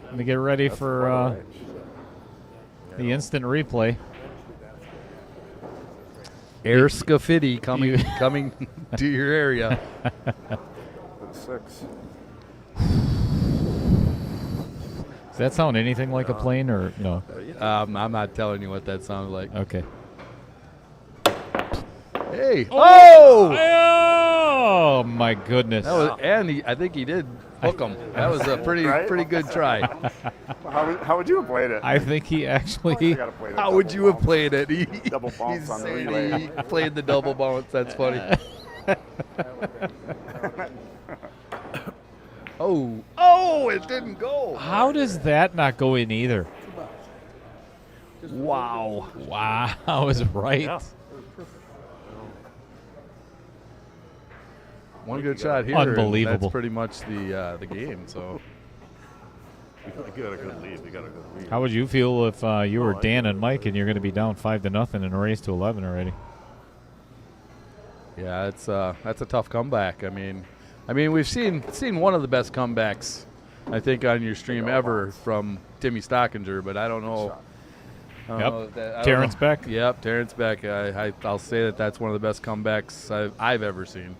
Let me get ready for the instant replay. Air Scafiddi coming to your area. With 6. Does that sound anything like a plane or no? I'm not telling you what that sounded like. Okay. Hey! Oh my goodness! That was, and I think he did hook him. That was a pretty good try. How would you have played it? I think he actually. How would you have played it? Double bounce He's on the saying relay. he played the double bounce. That's funny. Oh! It didn't go. How does that not go in either? Wow! I was right. Yeah. One good shot here. Unbelievable. And that's pretty much the game. So You got a good lead. You got a good lead. How would you feel if you were Dan and Mike and you're going to be down 5-0 and a race to 11 already? yeah, that's a tough comeback. I mean, we've seen one of the best comebacks, I think, on your stream ever from Timmy Stockinger, but I don't know. Terrence Beck. Yep, Terrence Beck. I'll say that's one of the best comebacks I've ever seen.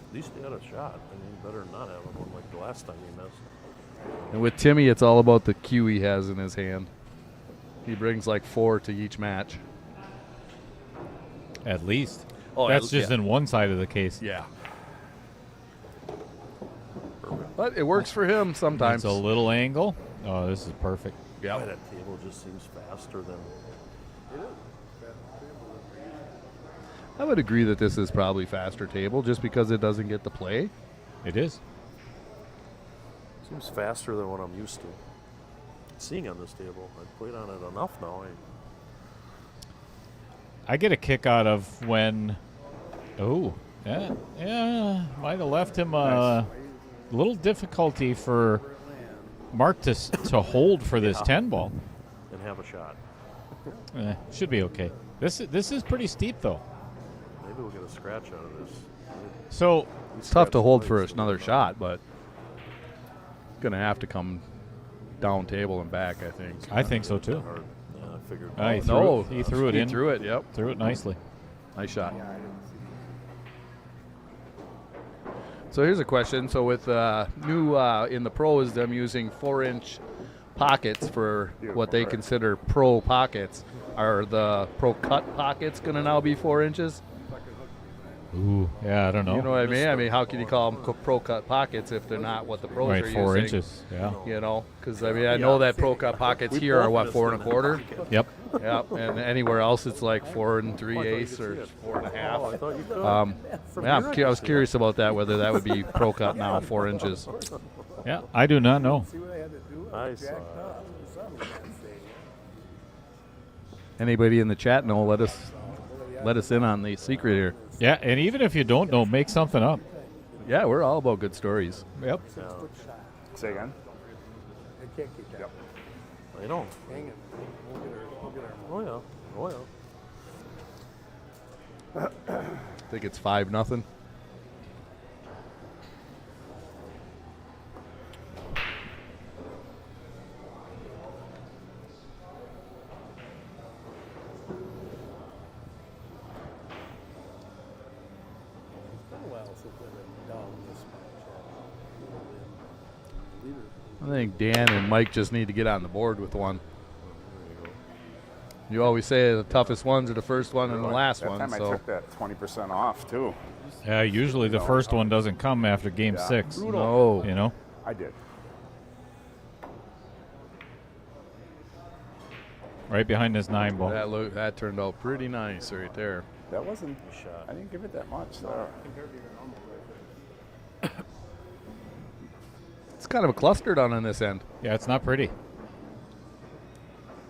At least he had a shot. I mean, better than not having one like the last time he missed. And with Timmy, it's all about the cue he has in his hand. He brings like 4 to each match. At least. Oh, That's just in one side of the case. Yeah. But it works for him sometimes. It's a little angle. Oh, this is perfect. Yeah. Boy, that table just seems faster than. I would agree that this is probably faster table just because it doesn't get the play. It is. Seems faster than what I'm used to seeing on this table. I've played on it enough now. I get a kick out of when. Oh, yeah, might have left him a little difficulty for Mark to hold for this 10 ball. And have a shot. Should be okay. This is pretty steep though. Maybe we'll get a scratch out of this. So It's tough to hold for another shot, but going to have to come down table and back, I think. I think so too. Or, yeah, I figured. He threw it in. He threw it, yep. Threw it nicely. Nice shot. So here's a question. So with new in the pros, them using 4-inch pockets for what they consider pro pockets. Are the pro cut pockets going to now be 4 inches? Ooh, yeah, I don't know. You know what I mean? I mean, how can you call them pro cut pockets if they're not what the pros are Right, using? 4 inches. Yeah. You know, because I mean, I know that pro cut pockets here are what, 4 1/4. Yep. Yep, and anywhere else it's like 4 3/8 or 4 1/2. I thought you could. Yeah, I was curious about that, whether that would be pro cut now, 4 inches. Yeah, I do not know. I saw it. Anybody in the chat know? Let us let us in on the secret here. Yeah, and even if you don't know, make something up. Yeah, we're all about good stories. Yep. Say again? I can't keep that. Yep. I know. Hang it. We'll get our Oh yeah. Oh yeah. I think it's 5-0. well since I've been down this much. I think Dan and Mike just need to get on the board with one. You always say the toughest ones are the first one and the last that one. time I So took that 20% off too. Yeah, usually the first one doesn't come after game Yeah. 6. no, You know? I did. Right behind this 9 ball. that turned out pretty nice right there. That wasn't. I didn't give it that much there. It's kind of a cluster down on this end. Yeah, it's not pretty.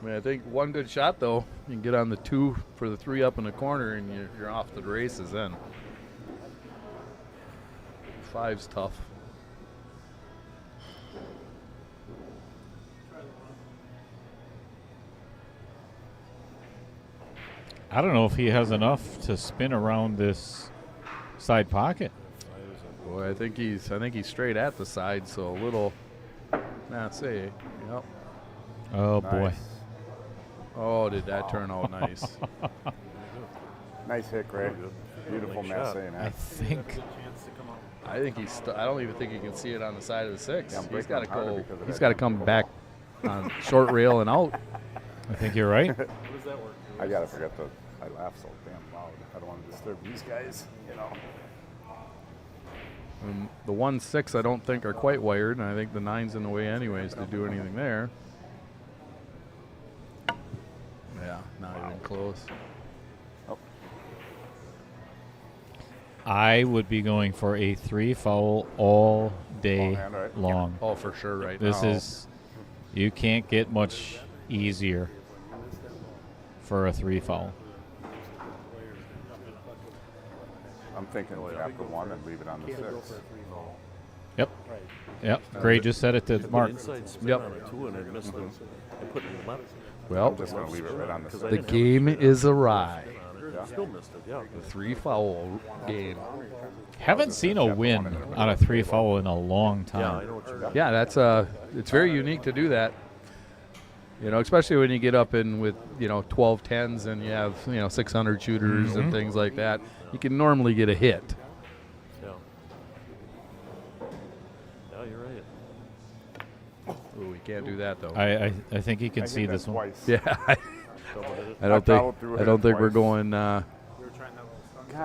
I mean, I think one good shot though, you can get on the 2 for the 3 up in the corner, and you're off to the races then. 5's tough. I don't know if he has enough to spin around this side pocket. Boy, I think he's straight at the side, so a little. Say, yep. Oh, boy. Nice. Oh, did that turn out nice? Nice hit, Ray. Beautiful mass saying I that. think. I think I don't even think he can see it on the side of the 6. Yeah, I'm He's breaking got to him harder go. because of He's that. got to come back on short rail and out. I think you're right. I gotta forget the. I laugh so damn loud. I don't want to disturb these guys. You know. The 1-6 I don't think are quite wired, and I think the 9's in the way anyways to do anything there. Yeah, not even close. I would be going for a 3 foul all day Long hand, right? long. Oh, for sure right This now. is, you can't get much easier for a 3 foul. I'm thinking after 1 and leave it on the 6. Yep. Yep. Gray just said it to Mark. Inside spin Yep. on a 2 and it missed it. I put it in the left. Well, I'm just gonna leave it right on the 6. the game is awry. Still missed it. Yeah. The 3 foul game. Haven't seen a win on a 3 foul in a long Yeah, I time. know what you mean. Yeah, that's it's very unique to do that. You know, especially when you get up in with 12 10s and you have 600 shooters and things like that. You can normally get a hit. Yeah. Yeah, you're right. Ooh, we can't do that though. I think he can I see hit that this one. twice. Yeah, Double hit it. I don't followed through think it we're twice. going God,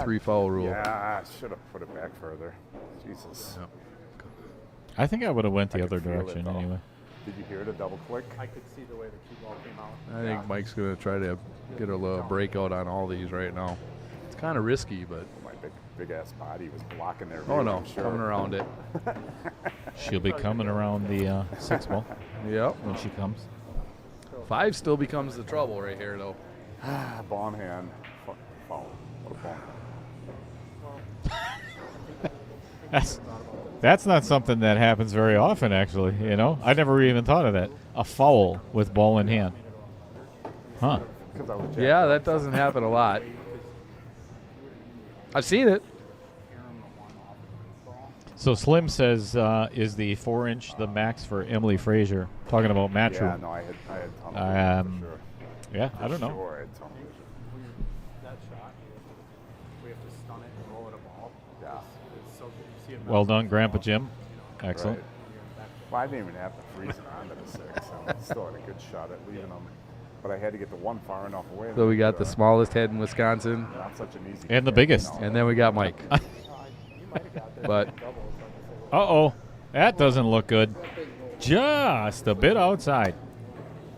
3 foul rule. Yeah, I should have put it back further. Jesus. Yep. I think I would have went the I other could feel it, direction though. anyway. Did you hear the double click? I could see the way the cue ball came out. I think Mike's going to try to get a little breakout on all these right now. It's kind of risky, but My big ass body was blocking their view. oh no, I'm sure. coming around it. She'll be coming around the 6 ball Yep. when she comes. 5 still becomes the trouble right here though. Ball in hand. Foul. What a ball. That's not something that happens very often, actually. I never even thought of that. A foul with ball in hand. Huh. 'Cause I was jacked Yeah, up. that doesn't happen a lot. I've seen it. So Slim says, is the 4-inch the max for Emily Frazier? Talking about match Yeah, room. no, I had tunnel vision for sure. Yeah, I don't know. Sure, I had tunnel vision. That shot, we have to stun it and roll it a ball. Yeah. It's so you see it Well done, Grandpa Jim. Excellent. Right. Well, I didn't even have to freeze it onto the 6. I still had a good shot at leaving them. But I had to get the 1 far enough away. So we got the smallest head in Wisconsin, Not such an easy And the kick, biggest. you know. and then we got Mike. But Uh-oh. That doesn't look good. Just a bit outside.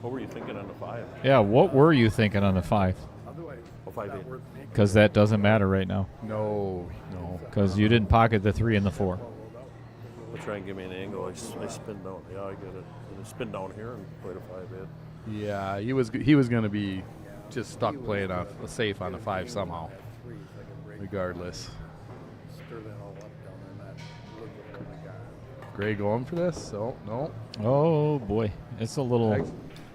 What were you thinking on the 5? Yeah, what were you thinking on the 5? Oh, 5-8. Because that doesn't matter right now. no. Because you didn't pocket the 3 and the 4. I'll try and give me an angle. I spin down. Yeah, I get it. And I spin down here and played a 5-8. Yeah, he was going to be just stuck playing a safe on the 5 somehow, Three, it's like a break. regardless. Stir that all up down there, not look what we got. Gray going for this? Oh, no. Oh, boy. It's a little...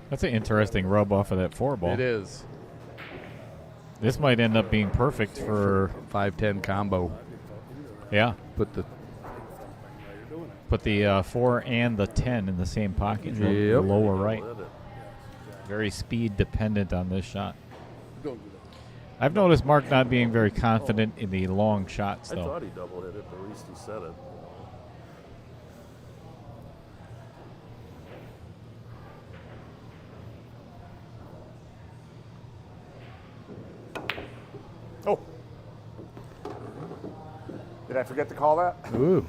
That's an interesting rub off of that 4 ball. It is. This might end up being perfect for... 5-10 combo. Yeah. Put the Put the 4 and the 10 in the same pocket, in the Yep. lower right. Very speed dependent on this shot. I've noticed Mark not being very confident in the long shots, I though. thought he double hit it, but at least he said it. Oh. Did I forget to call that? Ooh.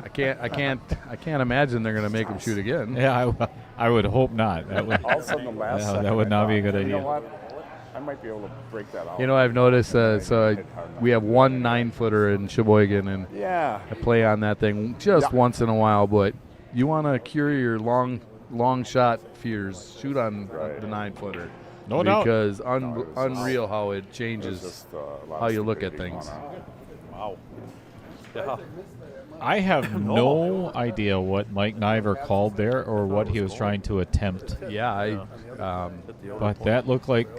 I can't imagine they're going to make him shoot again. Yeah, I would hope not. That would, All of a sudden, the last Yeah, second, that would I not be a thought, good you know idea. what? I might be able to break that out. You know, I've noticed we have one 9-footer in Sheboygan, and Yeah. I play on that thing just Yeah. once in a while. But you want to cure your long shot fears, shoot on Right. the 9-footer. No doubt. Because No, it was unreal how it It was changes just, a lot how of you look at stupidity things. going on. Wow. Yeah. I have no idea what Mike Niver called there or what he was trying to attempt. Yeah, Hit the other But point. that looked like...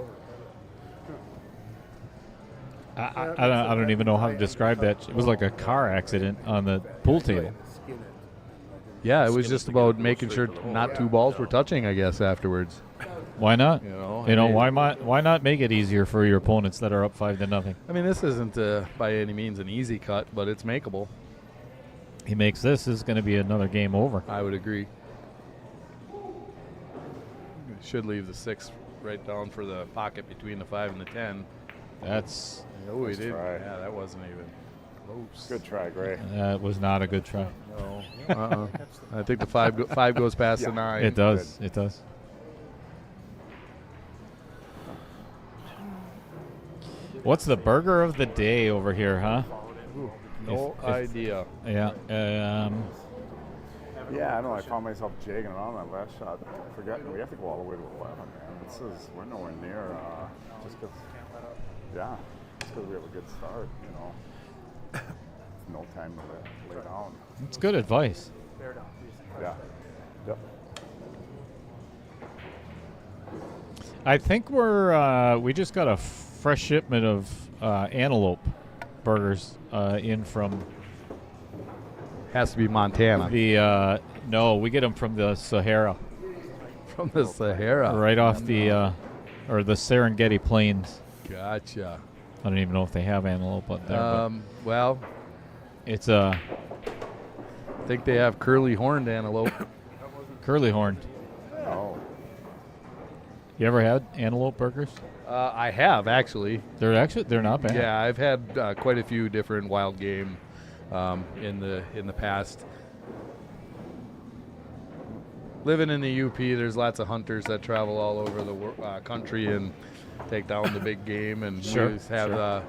I don't even know how to describe that. It was like a car accident on the pool table. yeah, it was just about making sure not 2 balls were touching, I guess, afterwards. Why not? You know, You know, I mean- why not make it easier for your opponents that are up 5-0? I mean, this isn't by any means an easy cut, but it's makeable. He makes this is going to be another game over. I would agree. Should leave the 6 right down for the pocket between the 5 and the 10. That's Oh, he Nice did. try. Yeah, that wasn't even close. Good try, Gray. that was not a good try. No. I think the 5 goes past the 9. It does. It does. What's the burger of the day over here, huh? No if- idea. Yeah. Yeah, I know. I found myself jigging around that last shot, forgetting we have to go all the way to 11, man. We're nowhere near. Just because, just because we have a good start, you know. No time to lay down. It's good advice. Yeah. Yep. I think we just got a fresh shipment of antelope burgers in from Has to be Montana. the no, we get them from the Sahara, From the Sahara. right off the or the Serengeti Plains. Gotcha. I don't even know if they have antelope up there. But Well, it's a I think they have curly horned antelope. curly horned. Oh. You ever had antelope burgers? I have, actually. They're not bad. Yeah, I've had quite a few different wild game in the past. Living in the UP, there's lots of hunters that travel all over the country and take down the big game. And Sure, we always have.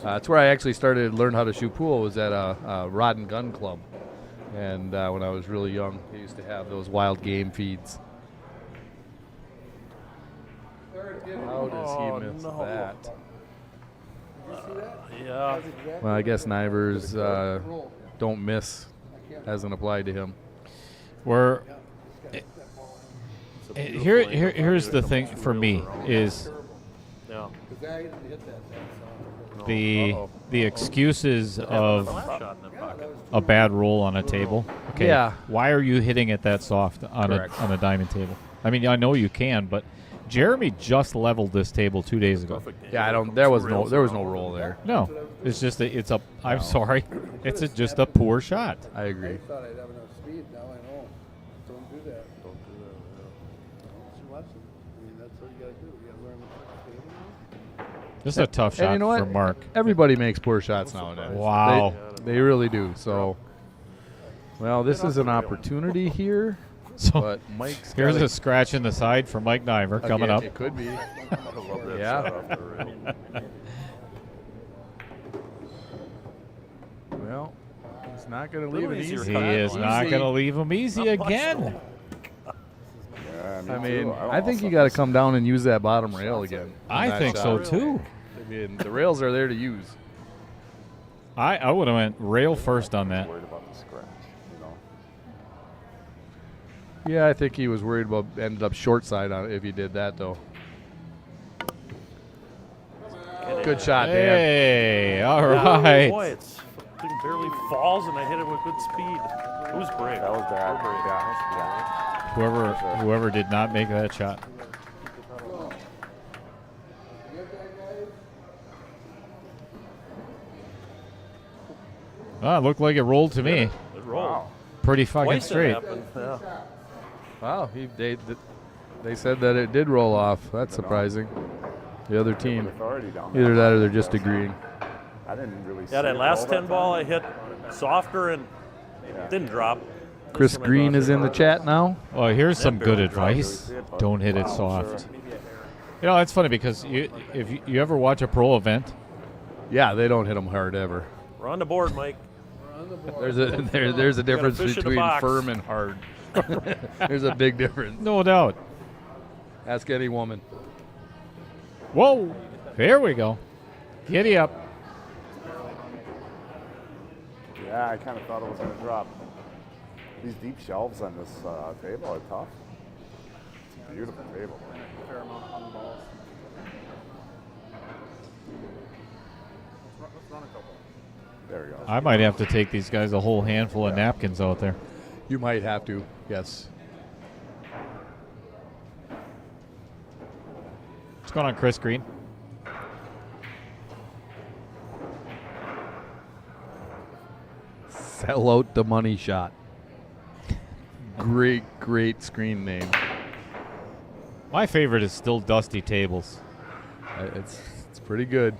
That's where I actually started to learn how to shoot pool. Was at a rod and gun club, and when I was really young, they used to have those wild game feeds. How does he miss that? Yeah. Well, I guess Nivers don't miss hasn't applied to him. We're It's a beautiful angle. here's the It thing comes for real me around. is Yeah. No. the Uh-oh. the excuses Having of a flat shot in the pocket. a bad roll on a table. Okay. Yeah. Why are you hitting it that soft on Correct. a diamond table? I mean, I know you can, but Jeremy just leveled this table 2 days ago. Perfect angle. Yeah, I don't. Comes There was rails no around. roll there. No, it's just it's a. I'm sorry, it's just a poor shot. I agree. I thought I'd have enough speed. Now I know. Don't do that. Don't do that. It's a lesson. I mean, that's what you got to do. You got to learn the game. This is a tough And shot you know for what? Mark. Everybody makes poor shots nowadays. Wow. They really do. So, well, this is an opportunity here, So but Mike's here's gotta- a scratch in the side for Mike Niver coming again, up. It could be. I love that Yeah. shot off the rail. Well, he's not going to leave Little it easier easy. He cut. is not Easy. going to leave him easy Not much, again. though. Yeah, I mean, too. I think you got to come down and use that bottom rail again. I That think so shot. too. I mean, the rails are there to use. I would have went rail first on that. Worried about the scratch, you know. Yeah, I think he was worried about ended up short side on it if he did that though. Good shot, Dan. Hey, all Yeah, right. boy, it's fucking barely falls, and I hit it with good speed. It was brave. That was bad. Brave. Yeah. Whoever did not make that shot. It looked like it rolled to me. It rolled. Wow. Pretty fucking Twice straight. That happened. Yeah. Wow, they said that it did roll off. That's surprising. The other team, Authority down there. either that or they're just agreeing. I didn't really see Yeah, that it last roll 10 ball I hit softer and didn't drop. Chris Just when I Green thought is it in the would. chat now. Well, here's some good barely dropped. advice. Don't hit it soft. You know, it's funny because if you ever watch a pro event, Yeah, they don't hit them hard ever. We're on the board, Mike. There's a difference fish in the between box. firm and hard. There's a big difference. no doubt. Ask any woman. Whoa, here we go. Giddy up. Yeah, I kind of thought it was going to drop. These deep shelves on this table are tough. It's a beautiful table. Fair amount of hung balls. Let's run a couple. There we go. I might have to take these guys a whole handful of napkins out there. You might have to. Yes. What's going on, Chris Green? Sell out the money shot. Great screen name. My favorite is still Dusty Tables. It's pretty good.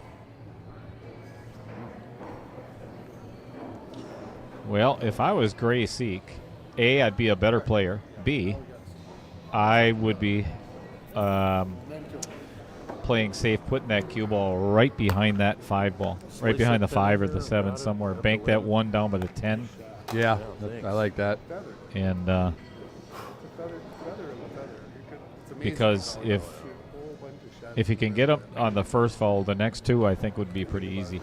Well, if I was Gray Siech, A, I'd be a better player. B, I would be playing safe, putting that cue ball right behind that 5 ball, right behind the 5 or the 7 somewhere. Bank that 1 down by the 10, Yeah, I like that. and Feather in the feather. It's amazing because how if a whole bunch of shots. if you can get up on the first foul, the next 2 I think would be pretty easy.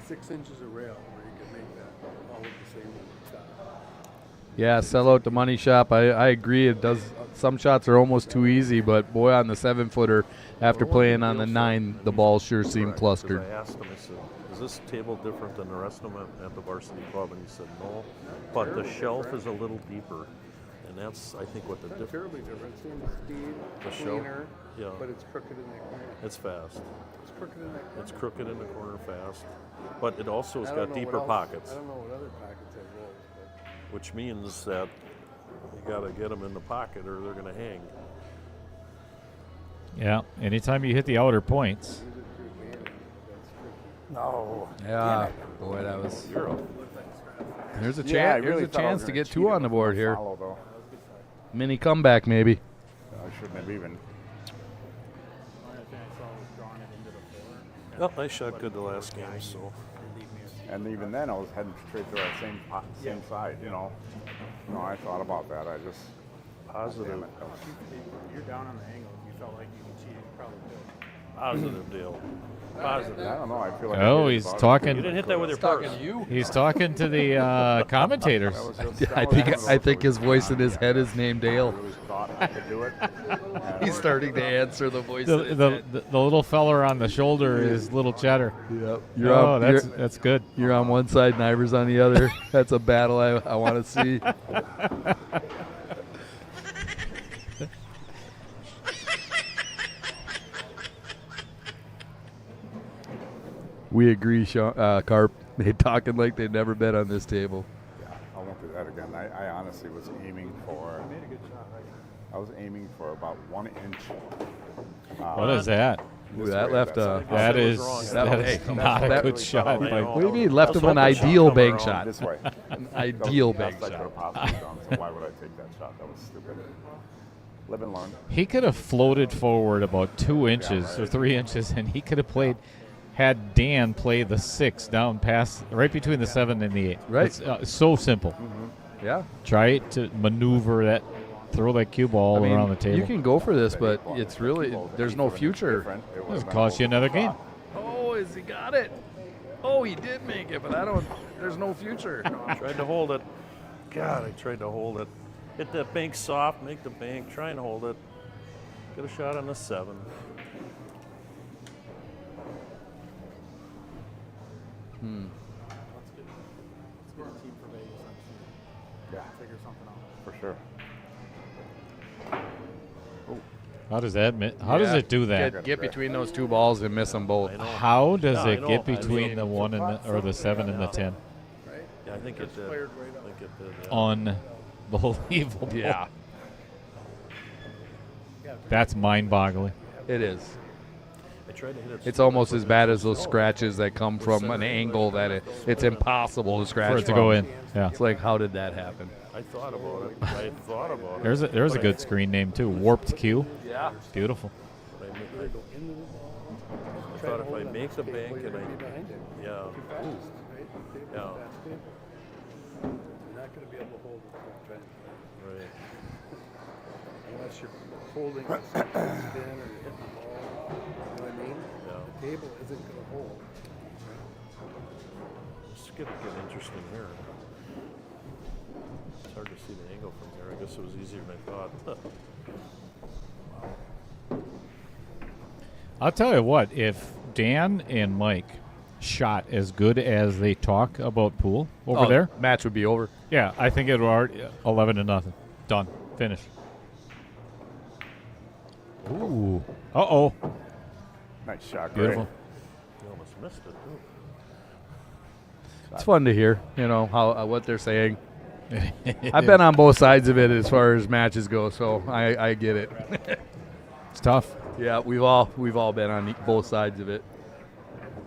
6 inches of rail where you can make that all of the same shot. Yeah, sell out the money shop. I agree. It does. Some shots are almost too easy, but boy, on the 7-footer, after playing on the 9, the balls sure seem clustered. I asked him, I said, is this table different than the rest of them at the varsity club? And he said, no, but the shelf is a little deeper. And that's, I think, what the Not difference. terribly different. Same speed, The show? cleaner, Yeah. but it's crooked in that corner. It's fast. It's crooked in that corner. It's crooked in the corner fast. But it also has I don't got know deeper what else- pockets, I don't know what other pockets have rolls, but which means that you got to get them in the pocket or they're going to hang. Yeah, anytime you hit the outer points. use it to advantage. That's tricky. No. Yeah, boy, that was. You're a There's a Yeah, I chance. really There's a thought I was chance to gonna get cheat 2 it on the with board no here. follow, though. Mini comeback, maybe. I shouldn't have even. Well, I shot good the last game, so. And even then, I was heading straight to that same side, you know. No, I thought about that. I just. Positive. Damn it. You're down on the angle. You felt like you could cheat. You probably did. Positive deal. Positive. I don't know. I feel like. Oh, I did he's about it. talking. You didn't hit that with your purse. He's talking to the commentators. That was just- I that was think one of I those think that his was voice in on his the head end. is named I Dale. really thought I could do it. And He's starting to answer the voice. The, in his the, head. the little feller on the shoulder is Little Cheddar. Yep. Oh, that's good. You're on one side, Niver's on the other. That's a battle I want to see. We agree, Carp. They talking like they've never been on this table. Yeah, I won't do that again. I honestly was aiming for. made a good shot, right? I was aiming for about 1 inch. What is that? Ooh, that left a. That was is wrong. that Hey, is not a that- good shot. I By, know. What do you mean? Left I was him an hoping she'd ideal come bank around shot. This way. Ideal That was bank the best I could shot. have possibly done, so why would I take that shot? That was stupid. Live and learn. he could have floated forward about 2 inches or 3 inches, and he could have played. Had Dan play the 6 down past right between the 7 and the 8. Right. It's so simple. Yeah. Try to maneuver that throw that cue ball I mean, around the table. you can go for this, but it's really there's no future. It'll cost you another game. Oh, has he got it? Oh, he did make it, but there's no future. Tried to hold it. God, I tried to hold it. Hit that bank soft, make the bank, try and hold it. Get a shot on the 7. Yeah, figure something out. For sure. How does that? How does it do that? Get between those two balls and miss them both. How does Yeah, I it know. get I between mean- the 1 and or the 7 and the 10? Yeah, I think it did. I think it did. Yeah. Unbelievable. Yeah, That's mind-boggling. it is. I tried to hit it. It's almost as bad as those scratches that come from an angle that it's impossible to scratch For it to from. go in. Yeah. It's like, how did that happen? I thought about it. There's a good screen name too. Warped Q. Yeah. Beautiful. I thought if I make the bank and yeah. Yeah. You're not going to be able to hold it full time. Right. Unless you're holding a spin or you're hitting the ball. You know what I mean? Yeah. The table isn't going to hold. It's going to get interesting here. It's hard to see the angle from here. I guess it was easier than I thought. I'll tell you what. If Dan and Mike shot as good as they talk about pool over there, match would be over. yeah, I think it would already 11-0. Done. Finished. Ooh. Uh-oh. Nice shot, Beautiful. You almost missed it, too. It's fun to hear, how what they're saying. I've been on both sides of it as far as matches go, so I get it. It's tough. Yeah, we've all been on both sides of it.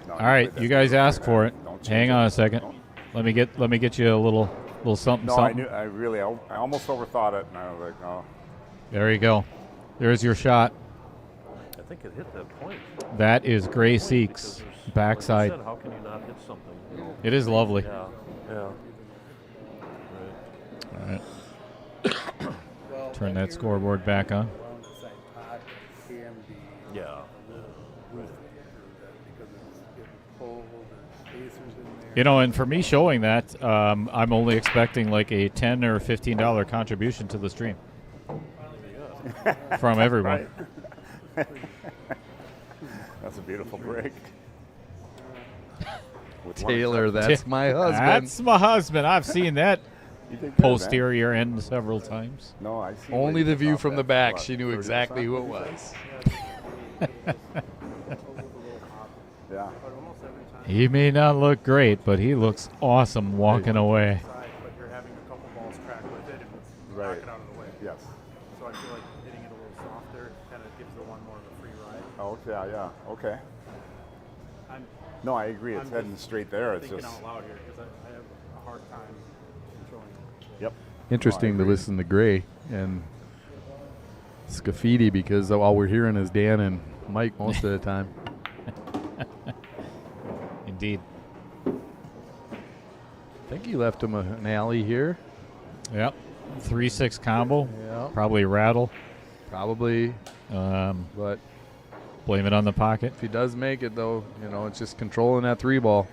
No, All right, you guys asked for it. Don't change Hang it. on a second. Don't. Let me get you a little something. No, something. I almost overthought it, and I was like, oh. There you go. There's your shot. I think it hit that point. That is Gray Because Seek's there's- backside. Like you said, how can you not hit something? It is lovely. Yeah. Yeah. Right. All right. Turn that scoreboard back on. Around the side pot can be Yeah. because it's getting cold or spacers in there. And for me showing that, I'm only expecting like a $10 or $15 contribution to the stream from everyone. Right. That's a beautiful break. With one Taylor, exception. that's my husband. That's my husband. I've seen that You did good, man. posterior end several times. No, I see. Only where the you view stopped from the at, back. what, She knew 30%? exactly who it was. Yeah. He may not look great, but he looks awesome walking away. Side, but you're having a couple balls crack with it and it's Right. knocking out of the way. Yes. So I feel like hitting it a little softer kind of gives the one more of a free ride. Oh, yeah. Okay. I'm No, I agree. It's I'm heading just straight there. It's thinking just. out loud here because I have a hard time controlling it. Yep. Interesting to agree. listen to Gray and Scafiddi because all we're hearing is Dan and Mike most of the time. Indeed. I think he left him an alley here. Yep. 3-6 combo. Yeah. Probably rattle. Probably, Blame but it on the pocket. if he does make it, though, it's just controlling that 3-ball.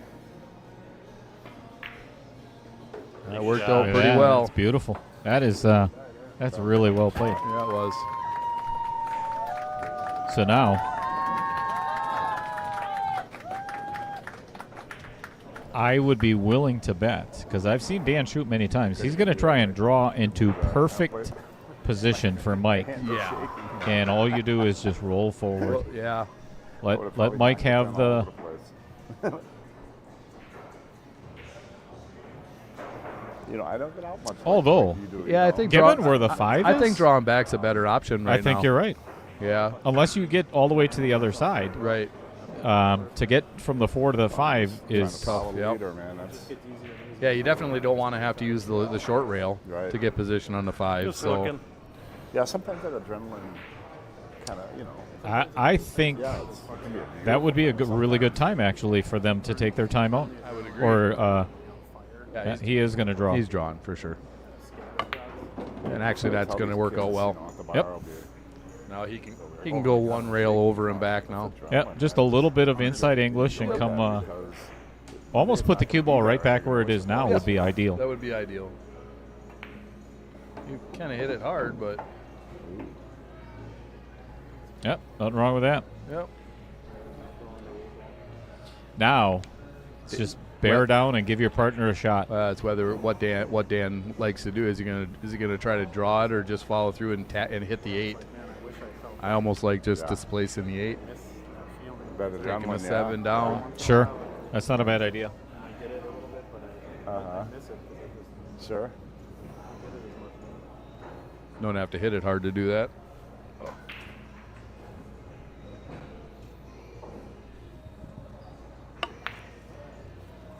That worked out Look at pretty that. well. That's beautiful. That is that's really well played. Yeah, it was. So now I would be willing to bet, because I've seen Dan shoot many times, he's going to try and draw into perfect position for Mike. Yeah. And all you do is just roll forward. Well, yeah. Would've Let probably Mike knocked it have down the all over place. I don't get out much. Although, like you do, Yeah, I think given where the 5 I is, think drawing back's a better option right I think now. you're right. Yeah, Unless you get all the way to the other side. right. To get from the 4 to the 5 Trying is to follow the Yep. leader, man. That's Yeah, you definitely don't want to have to use the short rail Right. to get position on the 5. Just so looking. yeah. Sometimes that adrenaline, kind of, I think Yeah, it's can be a that would be a really good time actually for them to take their time out. I would agree. Or Yeah, he is going to draw. he's drawn for sure. And actually, that's going to work out well. Yep. Now he can go one rail over and back now. Yep, just a little bit of inside English and come almost put the cue ball right back where it is now would be ideal. That would be ideal. You kind of hit it hard, but Yep, nothing wrong with that. yep. Now, it's just bear down and give your partner a shot. It's whether what Dan likes to do. Is he gonna try to draw it or just follow through and hit the 8? I almost like just displacing the 8, taking a 7 down. Sure, that's not a bad idea. Sure. Don't have to hit it hard to do that.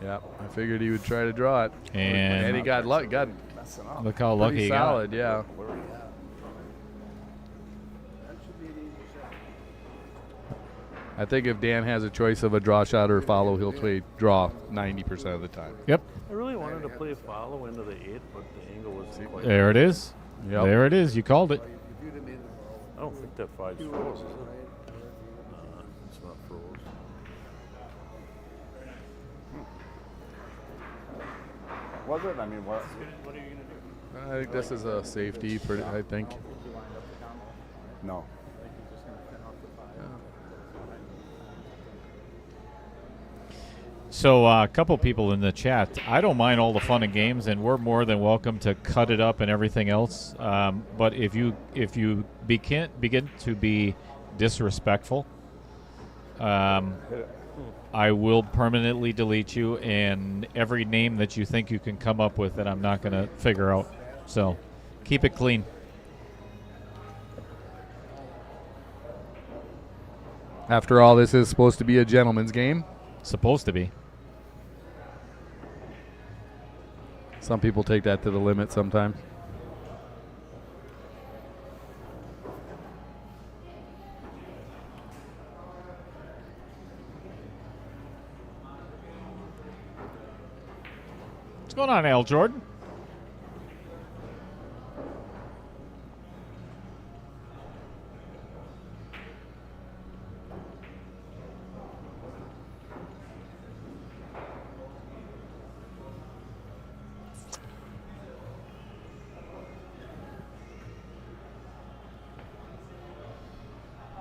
Yeah, I figured he would try to draw it, And he got luck. Got look how lucky pretty he got. solid. Yeah. I think if Dan has a choice of a draw shot or a follow, he'll play draw 90% of the time. Yep, I really wanted to play follow into the 8, but the angle was quite. there it is. Yep. There it is. You called it. I don't think that 5's froze, is it? It's not froze. Was it? I mean, what? I think this is a safety. I think. No. So a couple people in the chat. I don't mind all the fun and games, and we're more than welcome to cut it up and everything else. But if you begin to be disrespectful, I will permanently delete you and every name that you think you can come up with that I'm not going to figure out. So keep it clean. After all, this is supposed to be a gentleman's game. Supposed to be. Some people take that to the limit sometimes. What's going on, Al Jordan?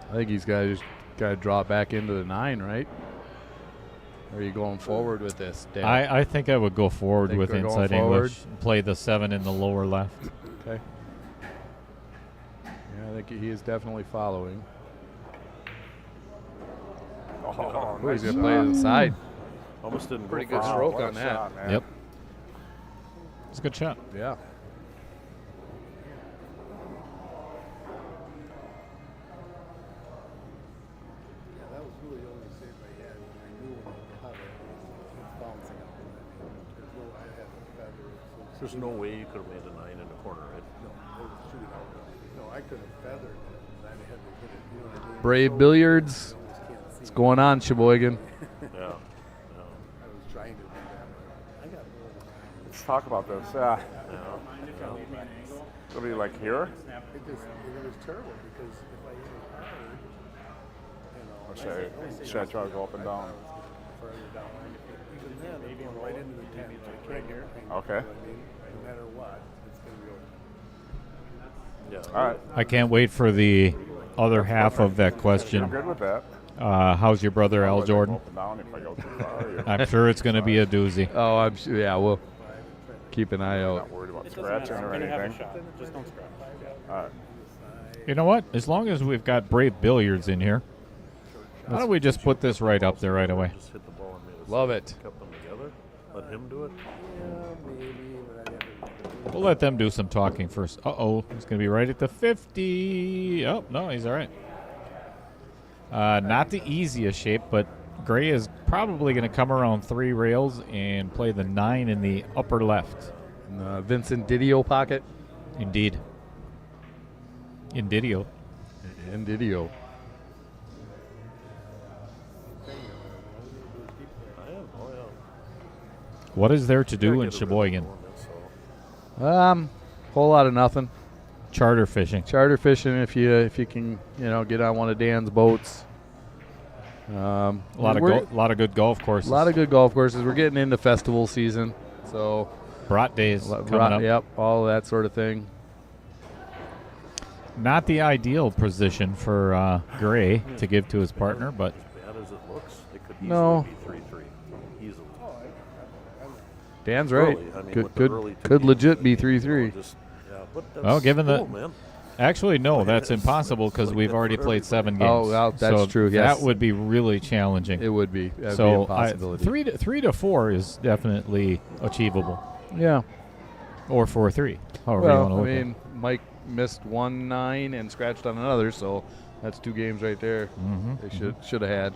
I think he's got to draw it back into the 9, right? Or are you going forward with this, Dan? I think I would go forward with we're going inside English. Play the 7 in the lower left. Okay. Yeah, I think he is definitely following. Oh, He's going to play to the side. Almost didn't Pretty go good for stroke what a on that. shot, man. Yep. It's a good shot. Yeah. That was really the only save I had when I knew when I cut it, it's bouncing out. There's no, I had a feather. So There's no way you could have made a 9 in the corner, right? no, it was shooting out. No, I could have feathered it, and I had to hit it. You know what I mean? Brave Billiards. What's going on, Sheboygan? Yeah. I was trying to do that. But I got more than that. Let's talk about this. It'll be like here. It was terrible because if I hit it hard, you know, Or should I try to go up and down? further down. Even then, it's going right into the 10. So I can't hear. Okay. I mean, no matter what, it's going to be over. Yeah. All right. I can't wait for the other half of that I'm question. good with that. How's your brother, Al Whether I go Jordan? up and down if I go too far. You're I'm sure it's going to be a doozy. Oh, I'm sure. Yeah, we'll keep an eye out. not worried about scratching or anything. Just don't scratch. All right. You know what? As long as we've got Brave Billiards in here, why don't we just put this right up there right away? Just hit the ball and made a Love save. it. Kept them together. Let him do it. Yeah, maybe, but I haven't. We'll let them do some talking first. Uh-oh. He's going to be right at the 50. Oh, no, he's all right. Not the easiest shape, but Gray is probably going to come around 3 rails and play the 9 in the upper left. Vincent Didio pocket. Indeed. Indidio. And Didio. I am. Oh, yeah. What is there to do Gotta in get a rhythm Sheboygan? going, that's all. Whole lot of nothing. Charter fishing. Charter fishing if you can get on one of Dan's boats. A lot of good golf courses. A lot of good golf courses. We're getting into festival season, so brat days coming up. Yep, all that sort of thing. Not the ideal position for Gray to give to his partner, but As bad as it looks, it could easily No. be 3-3. Easily. Dan's right. Early. I mean, Could with the early two could games, legit be you know, 3-3. just- yeah, but well, that's given cool, the man. actually no, that's impossible because we've already played 7 games. Oh, well, that's so true, yes. That would be really challenging. It would be. That'd be So a possibility. 3 to 4 is definitely achievable, Yeah. or 4-3. However you Well, want to I look at it. mean, Mike missed 1-9 and scratched on another, so that's 2 games right there. Mhm, They should have had,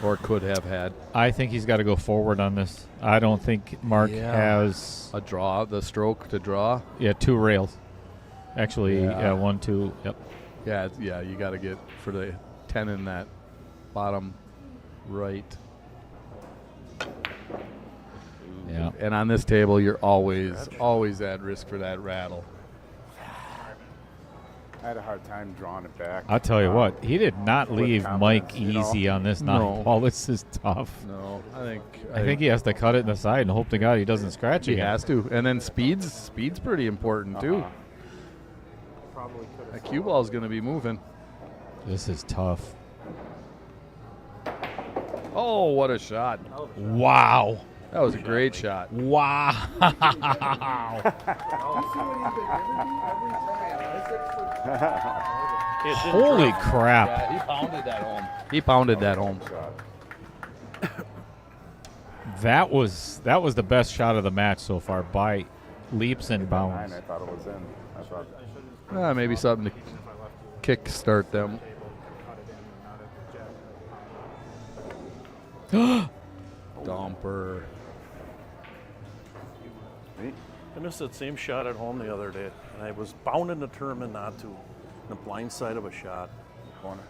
or could have had I think he's got to go forward on this. I don't think Mark has a draw, the stroke to draw. 2 rails. Actually, Yeah. 1, 2. Yep. Yeah. You got to get for the 10 in that bottom right. Yeah. And on this table, you're always at risk for that rattle. I had a hard time drawing it back. I'll tell you what, he did not with leave confidence, Mike you know? easy on this No. 9 ball. This is tough. No, I think he has to cut it in the side and hope to God he doesn't scratch he again. has to. And then speed's pretty important too. Probably could That have. cue ball's going to be moving. This is tough. Oh, what a shot! Wow. That was a great shot. Wow. Holy crap. Yeah, he pounded that home. He pounded that home. That was the best shot of the match so far by leaps and bounds. I thought it was in. I thought. Maybe something to kick start them. Dumper. I missed that same shot at home the other day, and I was bound in the tournament not to. The blind side of a shot. Corner.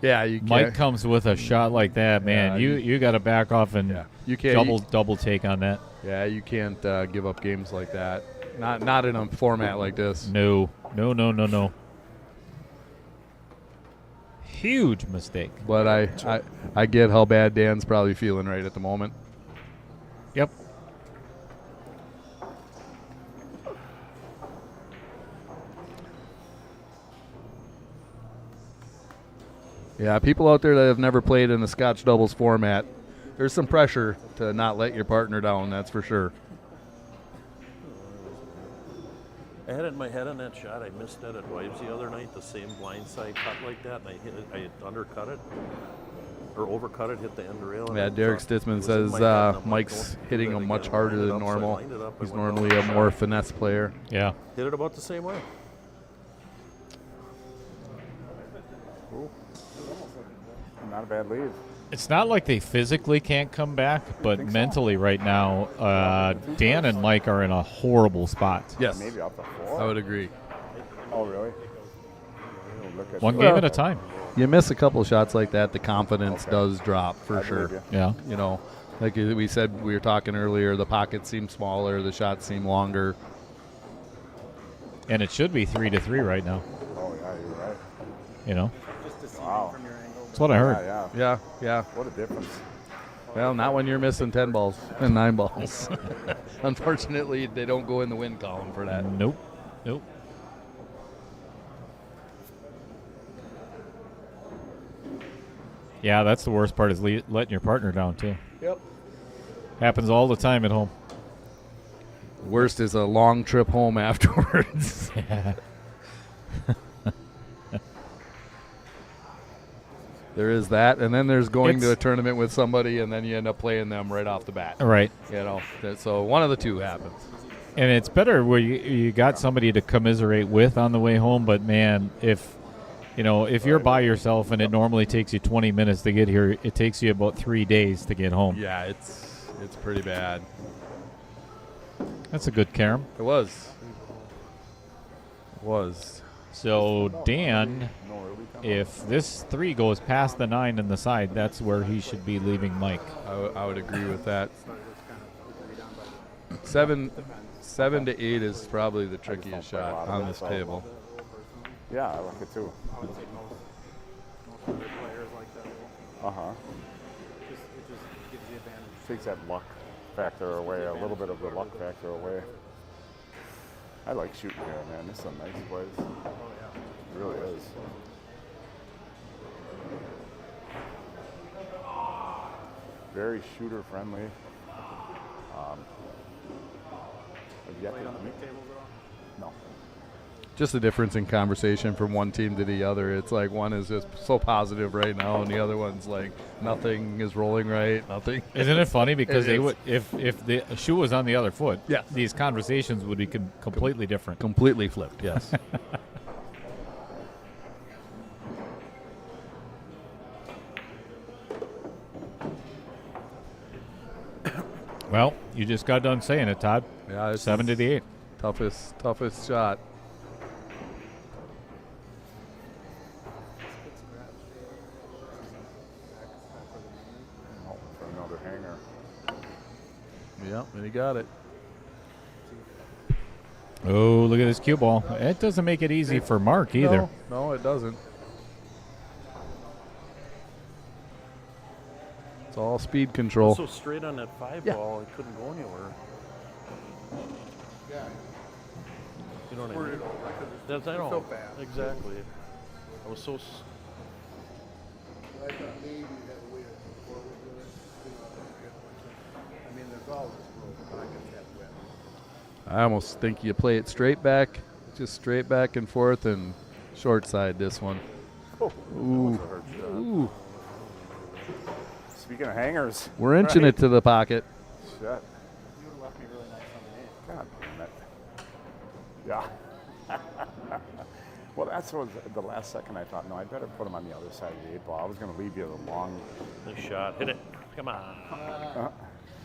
Yeah, you can't. Mike comes with a shot like that, man. Yeah, you got to back off and you can't. double take on that. Yeah, you can't give up games like that. Not in a format like this. No. Huge mistake. But I get how bad Dan's probably feeling right at the moment. Yep. Yeah, people out there that have never played in the Scotch doubles format, there's some pressure to not let your partner down, that's for sure. I had it in my head on that shot. I missed that at Wives the other night, the same blind side cut like that, and I hit it. I undercut it or overcut it, hit the end rail. and Yeah, I Derek thought it Stitzman was in says my head, and I'm like, Mike's don't do hitting that him much again. harder Lined it than up, so I normal. lined it up, I He's went down normally the a more shot. finesse player. Yeah. Hit it about the same way. Not a bad lead. It's not like they physically can't come back, but mentally right now, Dan and Mike are in a horrible spot. Yes, Maybe up to 4. I would agree. Oh, really? Look at One you. game at a time. You miss a couple shots like that, the confidence does drop for I believe sure. you. Yeah. You know, like we said, we were talking earlier, the pockets seem smaller, the shots seem longer. And it should be 3-3 right now. Oh, yeah, you're right. You know, Wow. that's what I heard. Yeah. Yeah. What a difference. Well, not when you're missing 10 balls and 9 balls. Unfortunately, they don't go in the win column for that. Nope. Yeah, that's the worst part is letting your partner down too. Yep. Happens all the time at home. Worst is a long trip home afterwards. There is that, and then there's going to a It's- tournament with somebody, and then you end up playing them right off the bat. Right. You know, so one of the two happens. And it's better where you got somebody to commiserate with on the way home, but man, if you're by yourself and it normally takes you 20 minutes to get here, it takes you about 3 days to get home. Yeah, it's pretty bad. That's a good carom. It was. So Dan, if this 3 goes past the 9 in the side, that's where he should be leaving Mike. I would agree with that. 7 to 8 is probably the trickiest play a lot shot of on it, this so- table. Yeah, I like it too. I would say most other players like that. Uh-huh. It just gives the advantage. Takes that luck factor away, a little bit of the luck factor away. I like shooting here, man. This is a nice place. Oh yeah. It really is. Very shooter friendly. I've yet Played on the to big tables at all? No. Just the difference in conversation from one team to the other. It's like one is just so positive right now, and the other one's like nothing is rolling right, nothing. Isn't it funny because It they is. would if the shoe was on the other foot, Yes. these conversations would be completely different. Completely flipped, yes. Well, you just got done saying it, Todd. Yeah, it's 7 to the 8. toughest shot. Oh, for another hanger. Yep, and he got it. Oh, look at this cue ball. It doesn't make it easy for Mark either. No, it doesn't. It's all speed control. So straight on that 5 Yeah. ball, it couldn't go anywhere. Yeah. You know what I Squirted mean? over because That's I it know. felt bad. Exactly. I was so. I thought maybe you had to wait before we do it. I mean, there's always rules. Pockets have wet. I almost think you play it straight back, just straight back and forth, and short side this one. Oh, Ooh. that was a hard shot. Ooh. Speaking of hangers. We're inching right. it to the pocket. Shit. You would have left me really nice on the 8. God damn it. Yeah. Well, that's what the last second I thought, no, I better put him on the other side of the 8 ball. I was going to leave you the long, Nice shot. Hit it. Come on.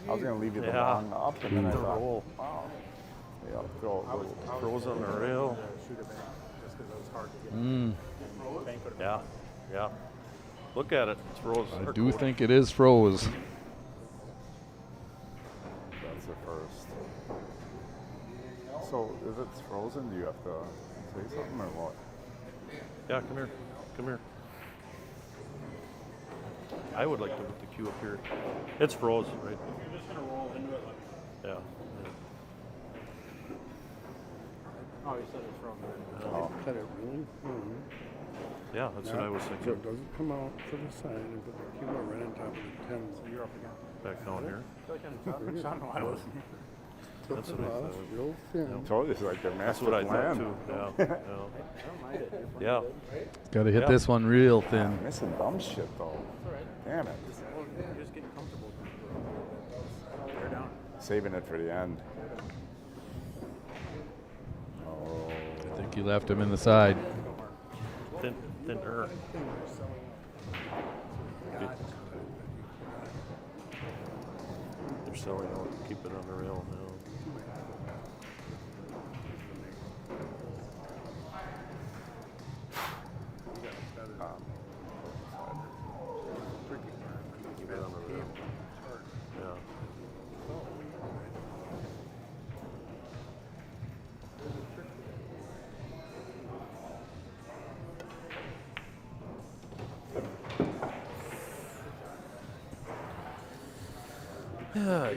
I was going to leave you the Yeah. long up, and then I The thought, roll. wow. Yeah, throw. Throws on the rail. Shoot it back just because it was hard to get. Bank would have Yeah. Yeah. Look at it. It's froze. I do think it is froze. That's the first. So, if it's frozen, do you have to say something or what? Yeah, come here. Come here. I would like to put the cue up here. It's froze, right? You're just gonna roll into it like. Yeah. Oh, you said it's from there. Oh. Cut it really firm. Yeah, that's what I was So thinking. it doesn't come out to the side and put the cue right on top of the 10. So you're up again. Back down here. I feel like I'm John I wasn't here. Tip That's it what I off, thought. real thin. I told you, it's like their That's master what I plan. thought too. Yeah. I don't mind it. You're pretty Yeah. good. Got to hit Yeah. this one real I'm thin. missing dumb shit, though. It's all right. Damn it. Well, you're just getting comfortable. You're down. Saving it for the end. Oh. I think you left him in the side. Thinner. They're selling out. Keep it on the rail now. Keep it on the rail. Yeah. Yeah.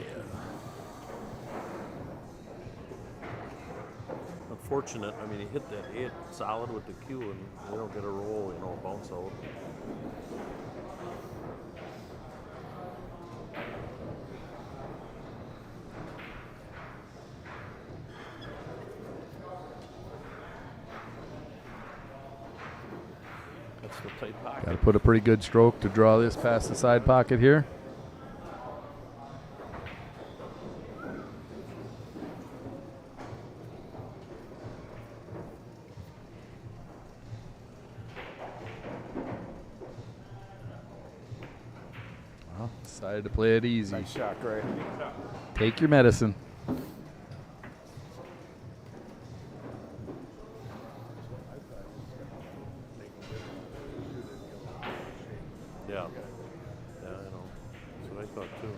Unfortunate. I mean, he hit that 8 solid with the cue, and we don't get a roll, bounce out. That's the tight pocket. Got to put a pretty good stroke to draw this past the side pocket here. Well, decided to play it easy. Nice shot, Gray. Take your medicine. Yeah. Yeah, I know. That's what I thought too.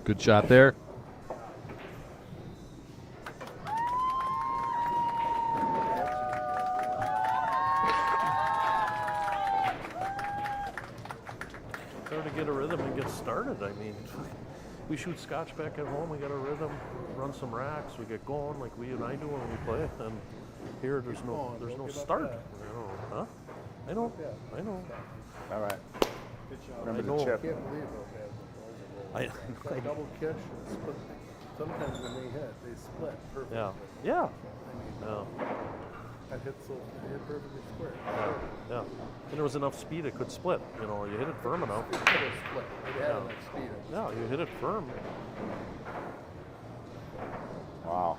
Good shot there. It's hard to get a rhythm and get started. I mean, we shoot scotch back at home. We got a rhythm, run some racks. We get going like we and I do when we play. And here, there's no start. Huh? I know. All right. Good shot. Remember I the know. chip. I can't believe how bad the balls are rolling. It's like double catch and split. Sometimes when they hit, they split perfectly. Yeah. I mean, Yeah. that hit perfectly square. Yeah. And there was enough speed it could split. You know, you hit it firm enough. It could have split. It had enough speed. Yeah, you hit it firm. Wow.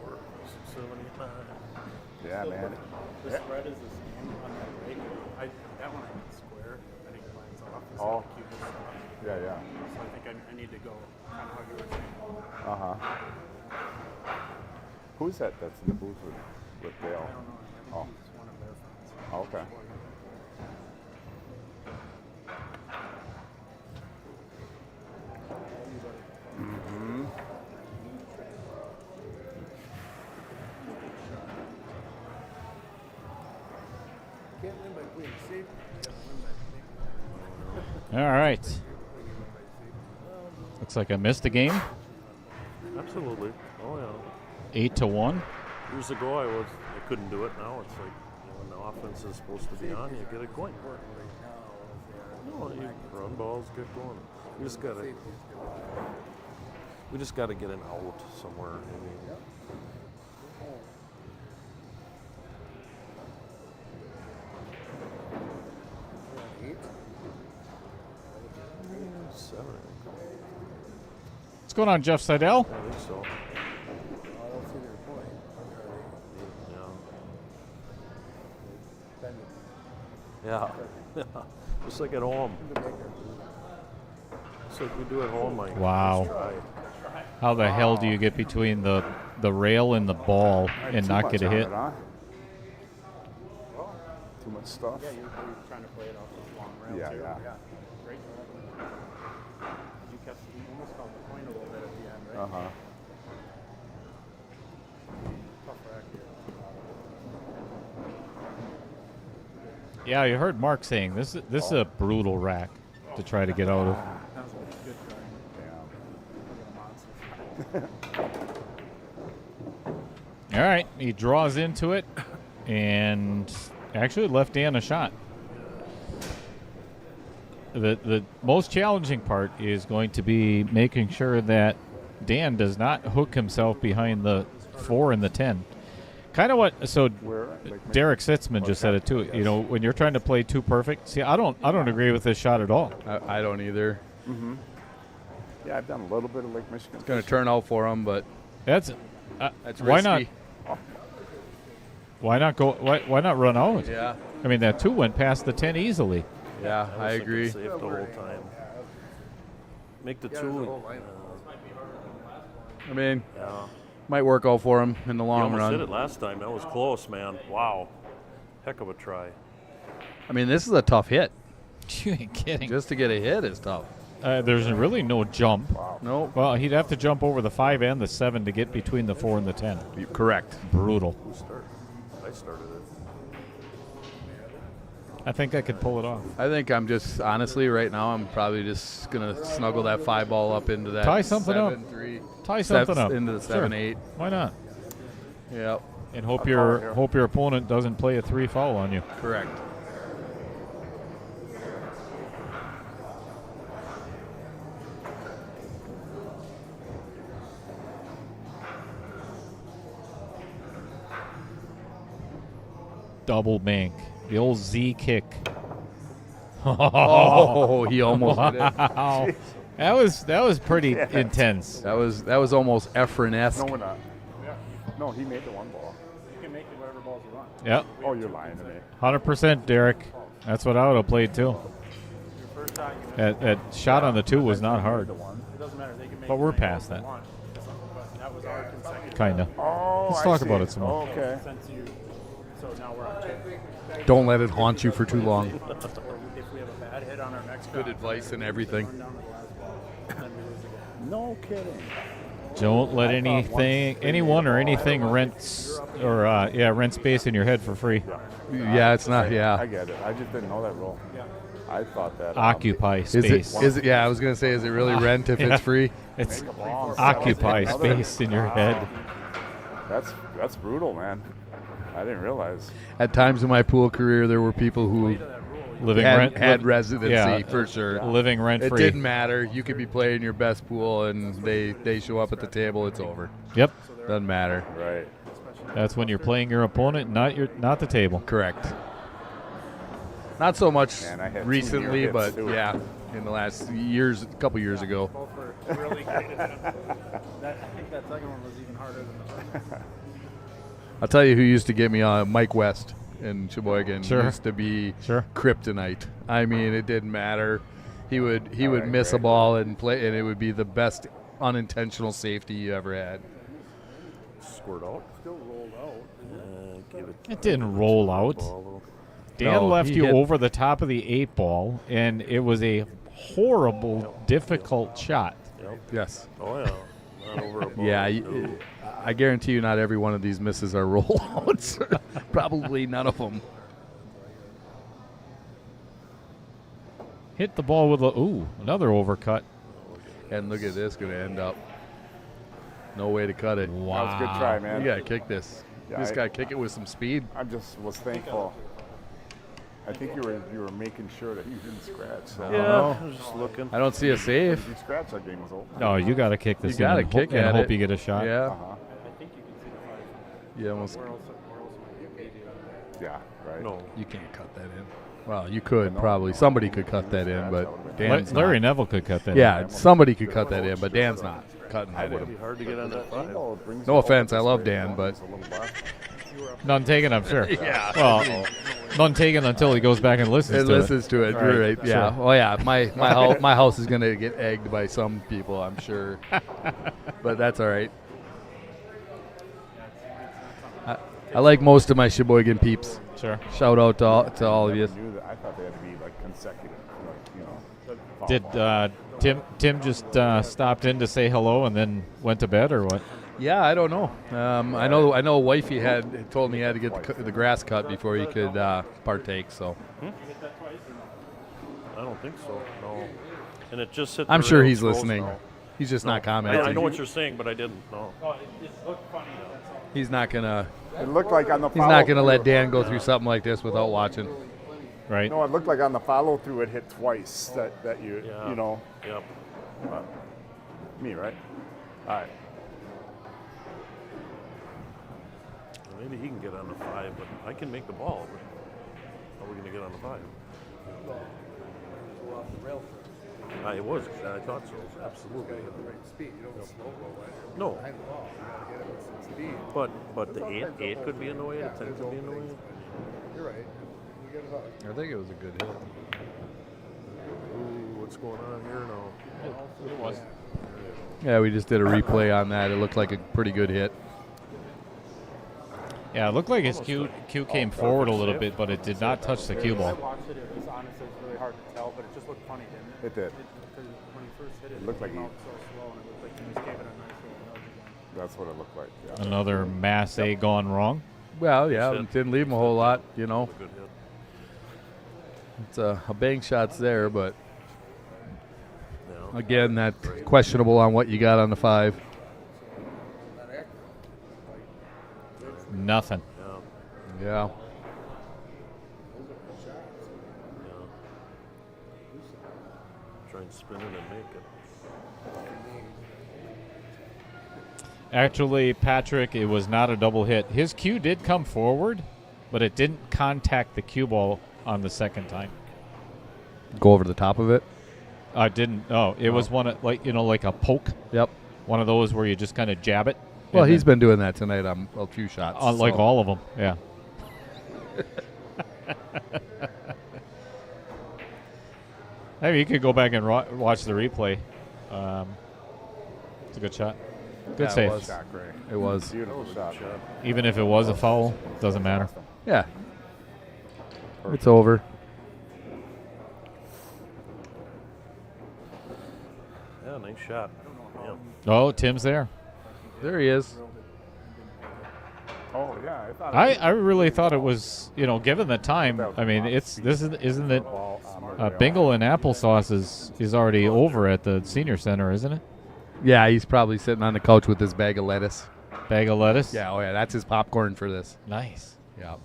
4, 6, 7, 8, 9. Yeah, man. The spread is the same on that break. That one I hit square. I think mine's off. It's Oh. like the cubist stuff. Yeah. So I think I need to go kind of how you were saying. Uh-huh. Who's that that's in the booth with Dale? I don't know. I think he's one of their friends. Okay. Mm-hmm. Can't win by playing safe. Gotta win by All right. Looks like I missed a game. Absolutely. Oh, yeah. 8-1. Years ago, I couldn't do it. Now it's like, when the offense is supposed to be on, you get it going. No, you run balls, get going. We just gotta get an out somewhere. I mean, seven. What's going on, Jeff Seidel? I think so. I don't see their point. Yeah. Just like at home. Just like we do at home, Mike. Wow. Just try. How the hell do you get between the rail and the ball and Too not much get a on hit? it, huh? Too much stuff. Yeah, you're trying to play it off this long rail Yeah, too. yeah. Great job. You almost caught the point a little bit at the end, right? Uh-huh. Tough rack here. Yeah, you heard Mark saying this is a brutal rack to try to get out of. That was a good try. Damn. All right, he draws into it and actually left Dan a shot. The most challenging part is going to be making sure that Dan does not hook himself behind the 4 and the 10. Kind of what Derek Sitzman just said it too. You know, when you're trying to play too perfect. See, I don't agree with this shot at all. I don't either. Mm-hmm. Yeah, I've done a little bit of Lake Michigan. It's going to turn out for him, but That's why not? Why not go? Why not run out? Yeah. I mean, that 2 went past the 10 easily. Yeah, I was I thinking agree. safe the whole time. Make the two. I mean, Yeah. might work out for him in the You long almost run. hit it last time. That was close, man. Wow. Heck of a try. I mean, this is a tough hit. You ain't kidding. Just to get a hit is tough. There's really no jump. No. Well, he'd have to jump over the 5 and the 7 to get between the 4 and the 10. Correct. Brutal. Who started? I started it. I think I could pull it off. I think I'm just, honestly, right now, I'm probably just going to snuggle that 5 ball up into that Tie something up. 7-3. Tie something up. Into the 7-8. Why not? Yep. And hope your opponent doesn't play a 3 foul on you. Correct. Double bank. The old Z kick. Oh, he almost did it. Wow. That was pretty intense. That was almost Efren-esque. No, we're not. No, he made the one ball. You can make it whatever balls you want. Yep. Oh, you're lying to me. 100%, Derek. That's what I would have played too. Your first shot, you can That shot on the 2 was not hard. it doesn't matter. They can make But we're it past they that. want. But that was our consecutive. Kinda. Oh, Let's I talk see. about it some more. Okay. Since you, so now we're on 2. Don't let it haunt you for too long. Or if we have a bad hit on our next Good crop. advice and everything. Run down to the last ball, and then we lose again. No kidding. Don't let anyone or anything rent space in your head for free. Yeah, it's not. I Yeah. get it. I just didn't know that rule. Yeah. I thought that. Occupy Is space. it? Is it? Yeah, I was gonna say, is it really rent if Yeah. it's free? It's Make a ball. occupy Another- space in your head. That's brutal, man. I didn't realize. At times in my pool career, there were people who Living had residency yeah, for sure. living rent It free. didn't matter. You could be playing your best pool, and they show up at the table. It's over. Yep. Doesn't matter. Right. That's when you're playing your opponent, not the table. Correct. Not so much Man, I had 2 recently, near but hits, too. yeah, in the last years, a couple years ago. Both were really great at it. I think that second one was even harder than the first. I'll tell you who used to get me on, Mike West in Sheboygan. Sure. Used to be Sure. kryptonite. I mean, it didn't matter. He would right, miss a great. ball and play, and it would be the best unintentional safety you ever had. Squirt out. Still rolled out. Give it. It didn't roll out. Ball. Dan No, left he you hit- over the top of the 8-ball, and it was a horrible, difficult shot. Yep. Yes. Oh yeah. Not over a ball. Yeah, No. I guarantee you, not every one of these misses are rollouts. Probably none of them. Hit the ball with another overcut. And look at this, going to end up. No way to cut it. Wow. That was a good try, man. You got to kick this. Yeah, Just I- got to kick it with some speed. I just was thankful. I think you were making sure that you didn't scratch. So. Yeah. I was just looking. I don't see a If save. you scratch, that game was over. No, you got to kick this You got to in and, kick and at hope it. you get a shot. Yeah. Uh-huh. I think you can see the 5. You almost. Where else might you be? Yeah, right. No. You can't cut that in. Well, you could probably. Somebody could cut that in, but Dan's Larry not. Neville could cut that. Yeah, somebody could cut that in, but Dan's not cutting that It'd in. be hard to get on that 5. Angle brings No you over offense, I this love way, Dan, you know, but- it's a little left. in. None taken, I'm sure. Yeah. Well, none taken until he goes back and listens It to listens to it. You're right. Yeah. Sure. Oh yeah. My house is gonna get egged by some people, I'm sure. But that's all right. I like most of my Sheboygan peeps. Sure. Shout out to all of you. I knew that. I thought they had to be like consecutive, like, you know. foul Did ball. Tim just stopped in to say hello and then went to bed, or what? Yeah, I don't know. I know. Wifey had told me he had to get the grass cut before he could partake. So I don't think so. No. And it just hit. I'm the sure rail, he's froze listening. now. He's just not I commenting. know what you're saying, but I didn't. No. Oh, it looked funny though. That's all. He's not gonna. It looked like on the He's follow not gonna let through- Dan go through something like this without watching. Right. No, it looked like on the follow through it hit twice. That you Yeah. you know. Yep. Me, right? All right. Maybe he can get on the 5, but I can make the ball. How are we going to get on the 5? Go off the rail first. It was. I thought so. Absolutely. You got to hit the right speed. You don't slow roll it. No. Behind the ball. You got to hit it with some speed. But the 8 could be in the way. The 10 could be in the way. You're right. You get it up. I think it was a good hit. Ooh, what's going on here now? It was. Yeah, we just did a replay on that. It looked like a pretty good hit. Yeah, it looked like his cue came forward a little bit, but it did not touch the cue I ball. watched it. It was honestly really hard to tell, but it just looked funny, didn't it? It did. Because when he first hit it, It looked like came he- out so slow, and it looked like he just gave it a nice little nudge again. That's what it looked like. Yeah. Another Mass A gone wrong. Well, yeah, Good it didn't leave him a whole lot, you know. Good hit. It's a bang shot's there, but Yeah. again, that questionable on what you got on the 5. Nothing. Yeah. Yeah. Try and spin it and make it. Actually, Patrick, it was not a double hit. His cue did come forward, but it didn't contact the cue ball on the second time. Go over the top of it. Didn't. No, it was one of, like a poke. Yep. One of those where you just kind of jab it. Well, and he's then- been doing that tonight on a few shots. like so. all of them. Yeah. Maybe you could go back and watch the replay. It's a good shot. Good Yeah, it save. was. Shot, Gray. It was. Beautiful shot. Even if it was a foul, doesn't matter. Yeah. It's over. Yeah, nice shot. Yeah. Oh, Tim's there. There he is. Oh yeah, I thought. I really thought it was, given the time. I mean, isn't it? Bingle and applesauce is already over at the senior center, isn't it? Yeah, he's probably sitting on the couch with his bag of lettuce. Bag of lettuce. Yeah, oh yeah, that's his popcorn for this. Nice. Yeah.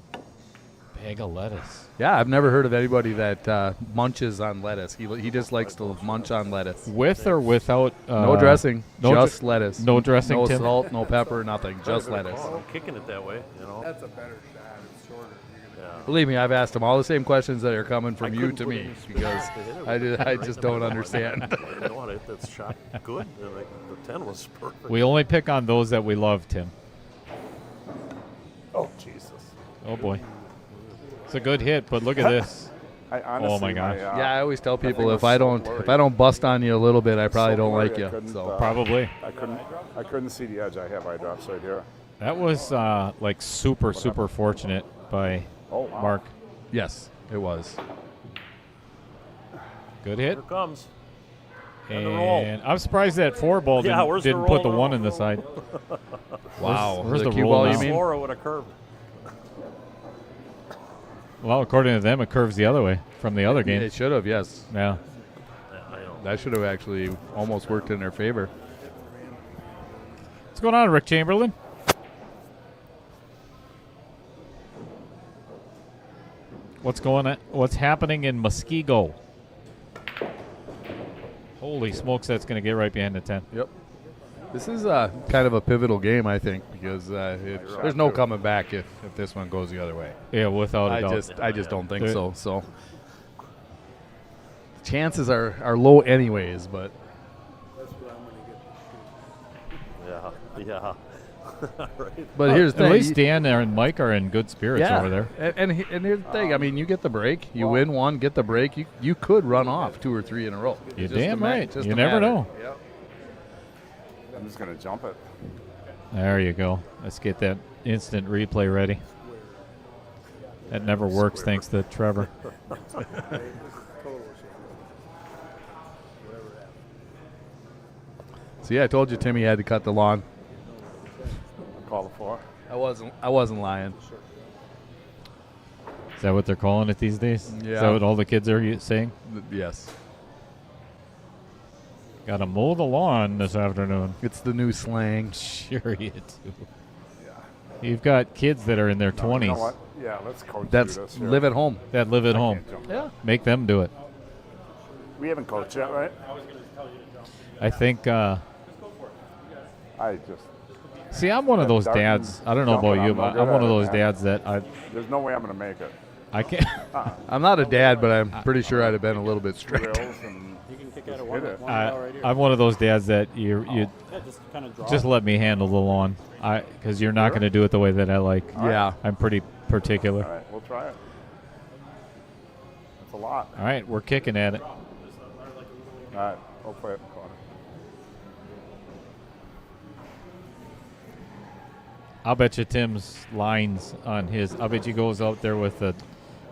Bag of lettuce. Yeah, I've never heard of anybody that munches on lettuce. He just likes to munch on lettuce. With or without? No dressing, no just lettuce. No dressing, no Tim? salt, no pepper, nothing, just lettuce. Oh, kicking it that way, That's a better shot. It's shorter. Believe me, I've asked him all the same questions that are coming from you to me because I just don't understand. You know what? That's shot good. The 10 was perfect. We only pick on those that we love, Tim. Oh Jesus. Oh boy. It's a good hit, but look at this. I honestly, Oh my gosh. Yeah, I always tell thing people was if I so don't bust on you a little bit, I probably don't worried like I you. couldn't, So Probably. I couldn't see the edge. I have eye drops right here. That was like super fortunate by Oh wow. Mark. yes, it was. Good hit. Here it comes. And the roll. And I'm surprised that 4-ball Yeah, where's the didn't put the roll? 1 in the side. Wow, Where's the cue roll ball? now? You mean? Flora with a curve. Well, according to them, it curves the other way from the other game. It should have. Yes, Yeah. Yeah, I know. that should have actually almost worked in their favor. What's going on, Rick Chamberlain? What's happening in Muskego? Holy smokes, that's going to get right behind the 10. Yep. This is kind of a pivotal game, I think, because there's no coming back if this one goes the other way. Yeah, without a doubt. I just don't think There- so. So chances are low anyways, but That's what I'm going to get. Yeah. Right. but here's the At thing. least Dan and Mike are in good spirits yeah, over there. And here's the thing. I mean, you get the break, you win one, get the break. You could run off 2 or 3 in a row. You're Just damn a ma- right. just You a never matter. know. Yep. I'm just gonna jump it. There you go. Let's get that instant replay ready. That never works thanks to Trevor. Total shame. So yeah, I told you Timmy had to cut the lawn. Call the 4. I wasn't lying. Is that what they're calling it these days? Is Yeah. that what all the kids are saying? Yes, Got to mow the lawn this afternoon. it's the new slang. Sure you do. You've got kids that are in their 20s You know what? Yeah, let's coach That's this here. live at home. that live at home. Can't jump. Yeah. Make them do it. We haven't coached yet, right? I think, I just. see, I'm one of those Darting, dads. I don't know about jumping, you, I'm but no I'm good one of at it, those man. dads that There's no way I'm gonna make it. I can't. I'm not a dad, but I'm pretty sure I'd have been a little bit strict. Drills and You can kick just out of hit one, it. one ball right here. I'm one of those dads that you Yeah, just kind of draw. just let me handle the lawn, because you're not going to do it the way that I like. Yeah. I'm pretty particular. All right, we'll try it. It's a lot. All right, we're kicking at it. All right, we'll play it in the corner. I'll bet you Tim's lines on his. I'll bet you goes out there with a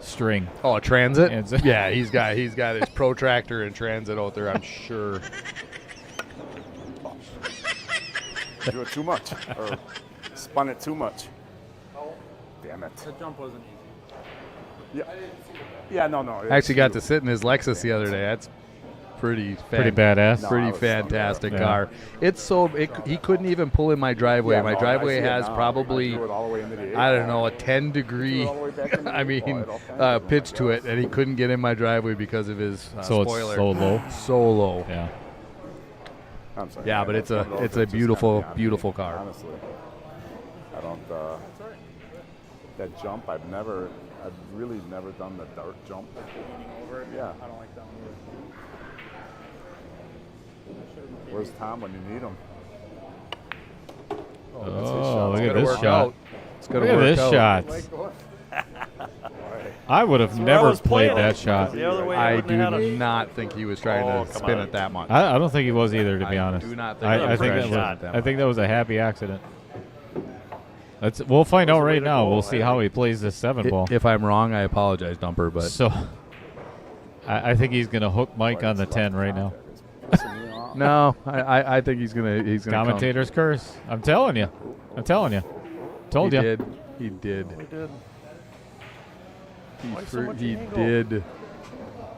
string. Oh, a transit? And so- Yeah, he's got his protractor and transit out there, I'm sure. Do it too much, or spun it too much. Damn it. The jump wasn't easy. Yeah. Yeah, no. I actually got to sit in his Lexus the other day. That's pretty badass. No, pretty I was fantastic Yeah. car. It's so he couldn't even pull in my driveway. Yeah, my no, driveway I see it has now. probably I threw it all the way into the I don't eight know ball. a 10-degree all the way back in the I eight mean ball. It all kinds of pitch to it, and he couldn't get in my driveway because of his So spoiler. it's so low. So low. Yeah. I'm sorry. Yeah, man, but it's one of those a that just beautiful, kinda got me, beautiful car. Honestly, I don't. That jump, I've really never done the dart jump. Yeah. I don't like that one. Where's Tom when you need him? Oh, look at Gotta this work shot. out. It's gonna Look at work this out. shot. I would have where I never was played playing that it. shot. The other way, I wouldn't do have had a- not think he was trying Oh, to come spin on. it that much. I don't think he was either, to be I honest. do not think I he think was that trying was. to that I think that was a happy accident. We'll find out right now. We'll see how he plays this 7-ball. If I'm wrong, I apologize, Dumper, but So, I think he's going to hook Mike on the 10 right now. Pissing me off. No, I think he's gonna Commentator's curse. I'm telling you. Told he you. did. He did. We did. He, Why so much he angle? did.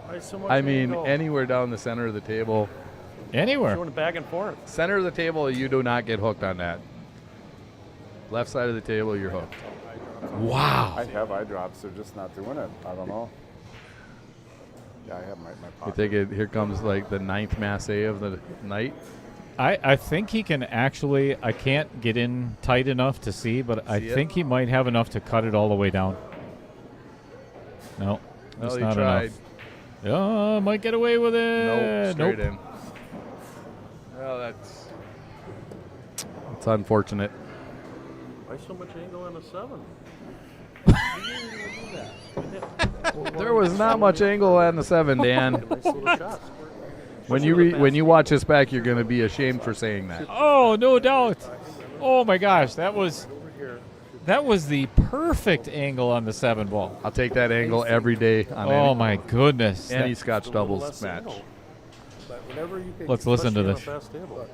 Why so much I mean, angle? anywhere down the center of the table. Anywhere. Going back and forth. Center of the table, you do not get hooked on that. Left side of the table, you're hooked. Wow. I have eye drops. They're just not doing it. I don't know. Yeah, I have my You pocket. think here comes like the 9th masse of the night? I think he can actually, I can't get in tight enough to see, but I See it? think he might have enough to cut it all the way down. No, Well, it's he not tried. enough. Oh, might get away with it. Straight in. Well, that's unfortunate. Why so much angle on a 7? There was not much angle on the 7, Dan. Nice little shot. when you watch this back, you're going to be ashamed for saying that. Oh, no doubt. Oh my gosh, that was the perfect angle on the 7 ball. I'll take that angle every day on Oh my goodness. any That- Scotch doubles Less match. angle. But whenever you can, Let's listen to Especially on a this. fast table. Look,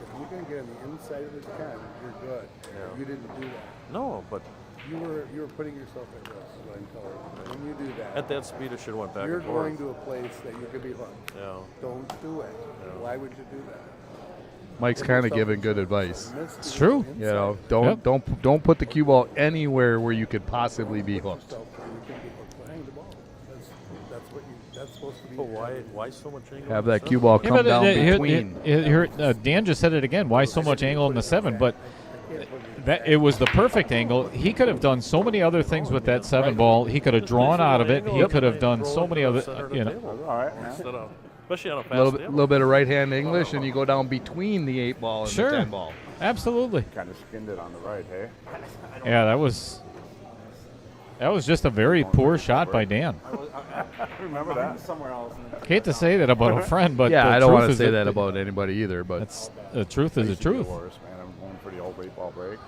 if you can get on the inside of the 10, you're good. Yeah. You didn't do that. No, but You were putting yourself at risk. Is what I'm telling you. When you do that, at that speed, it should have went back you're and forth. going to a place that you could be hooked. Yeah. Don't do it. Why would you do that? Mike's kind of giving good advice. It's true. You know, don't put the cue ball anywhere where you could possibly be hooked. So you can be hooked behind the ball. That's supposed to be. But why so much angle? Have on that the cue 7? ball Yeah, come but down here- between. here, Dan just said it again. Why so much angle in the 7? But that it was the perfect angle. He could have done so many other things with that 7 ball. He could have drawn out of it. He could have done so many other, you know. All right, man. Instead of, especially on a A fast table. little bit of right hand English, and you go down between the 8 ball and Sure. the 10 ball. Absolutely. Kind of skinned it on the right, hey? Yeah, that was just a very poor shot by Dan. Remember that? Hate to say that about a friend, but Yeah, the I don't truth want to is say that about anybody either, but the truth is the truth. Worse, man. I'm going for the old 8-ball break.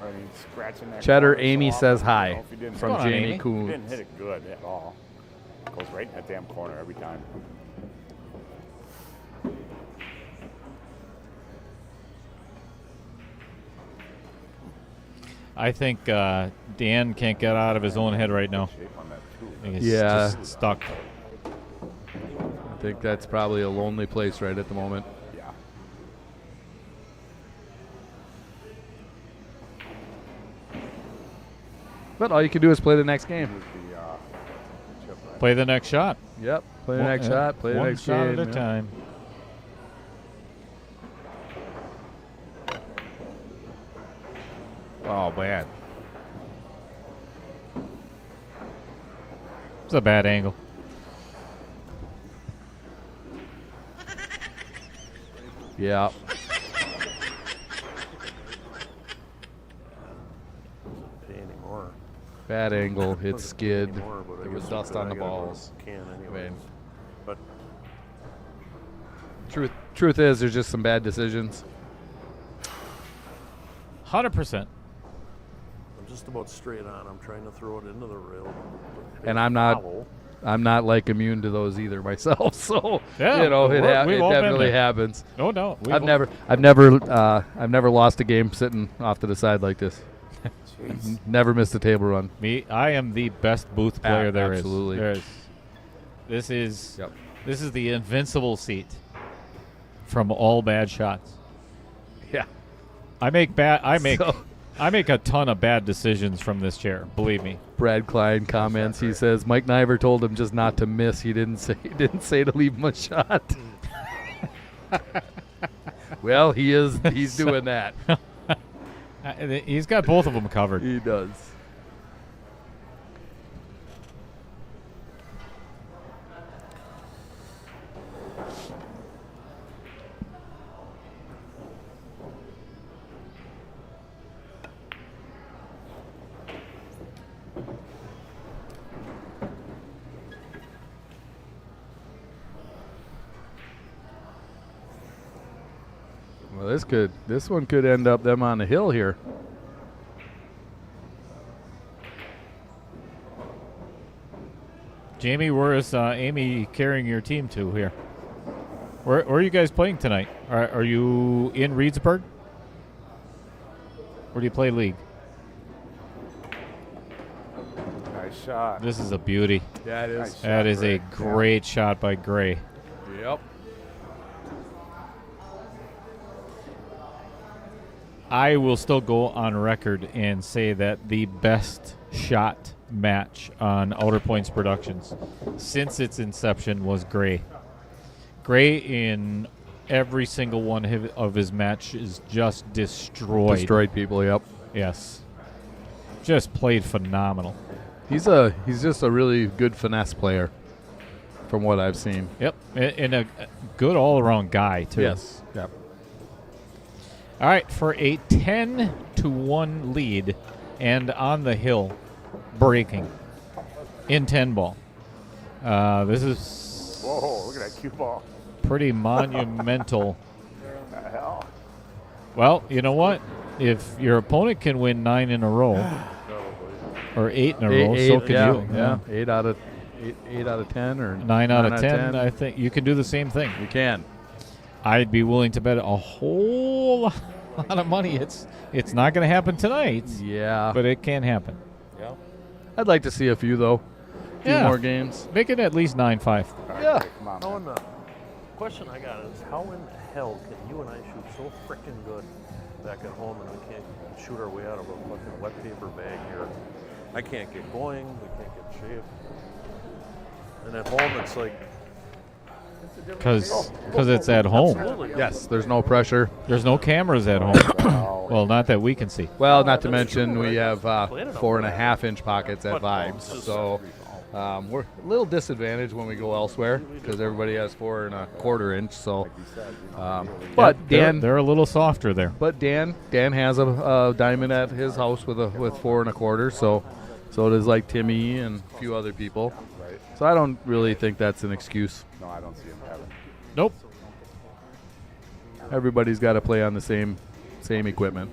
I mean, scratching that Cheddar corner so Amy often, says you know, hi if you didn't from What's going on, Jamie Amy? You didn't Coons. hit it good at all. Goes right in that damn corner every time. I think Dan can't get out of his own head right now. Shape on that too. I think he's Yeah. just stuck. I think that's probably a lonely place right at the moment. Yeah. But all you can do is play the next game. Use the chip right. Play the next shot. Yep. Play the next shot. Play the One next shot game. at a yeah. time. Oh man. It's a bad angle. Yeah. Pay anymore. Bad angle. Hit Doesn't pay skid. anymore, but I There was guess dust I on the gotta go balls. Can anyways. mean- But Truth is, there's just some bad decisions. 100%. I'm just about straight on. I'm trying to throw it into the rail. And I'm not Foul. I'm not like immune to those either myself. So Yeah, you know, it we've all been definitely there. happens. No, no. I've never lost a game sitting off to the side like this. Never missed a table run. I am the best booth player there is. absolutely. There is. This is the invincible seat from all bad shots. Yeah. I make So- a ton of bad decisions from this chair. Believe me. Brad Klein comments. He says Mike Niver told him just not to miss. He didn't say to leave him a shot. Well, he's doing that. He's got both of them covered. He does. Well, this one could end up them on the hill here. Jamie, where is Amy carrying your team to here? Where are you guys playing tonight? Are you in Reedsburg? Or do you play league? Nice shot. This is a beauty. Yeah, it is. Nice That shot, is a Gray. great shot by Gray. Yep. I will still go on record and say that the best shot match on Outer Points Productions since its inception was Gray. Gray in every single one of his matches just destroyed. Destroyed people. Yep. Yes. Just played phenomenal. He's just a really good finesse player, from what I've seen. Yep. And a good all-around guy, too. Yes. Yep. All right, for a 10-1 lead and on the hill, breaking in 10 ball. This is Whoa, look at that cue ball. pretty monumental. What the hell? Well, you know what? If your opponent can win 9 in a row, or 8 in a row, so can you. Yeah. 8 out of 10 or 9 out of 10, I think you can do the same thing. You can. I'd be willing to bet a whole lot of money. It's not going to happen tonight, Yeah. but it can happen. Yeah. I'd like to see a few though. A few Yeah. more games. Make it at least 9-5. Yeah. Come on, How man. in the question I got is how in the hell can you and I shoot so freaking good back at home and we can't shoot our way out of a fucking wet paper bag here? I can't get going. We can't get shape. And at home, it's like Because it's at home. absolutely. Yes. There's no pressure. There's no cameras at home. Wow. Well, not that we can see. Well, not to that's mention true, we right? have Played it up 4.5-inch pockets at But, Vibes, just- so we're a little disadvantaged when we go elsewhere because everybody has 4.25 inch. So, but Dan, They're a little softer there. but Dan has a diamond at his house with 4.25. So does like Timmy and a few other people. Right. So I don't really think that's an excuse. No, I don't see him having. Nope. Everybody's got to play on the same equipment.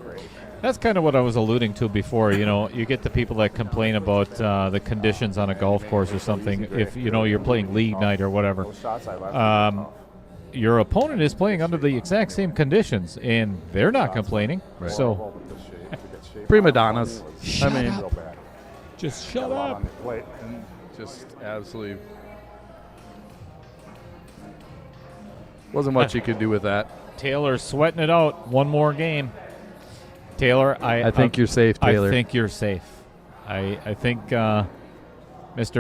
That's kind of what I was alluding to before. You know, you get the people that complain about the conditions on a golf course or something. If, you know, you're playing league night or whatever. Those shots I left. Your opponent is playing under the exact same conditions, and they're not complaining. Right. So Prima donnas. I mean, real bad. just A shut lot up. on the plate. just absolutely wasn't much you could do with that. Taylor's sweating it out. One more game. Taylor, I think you're safe, Taylor. I think you're safe. I think Mr.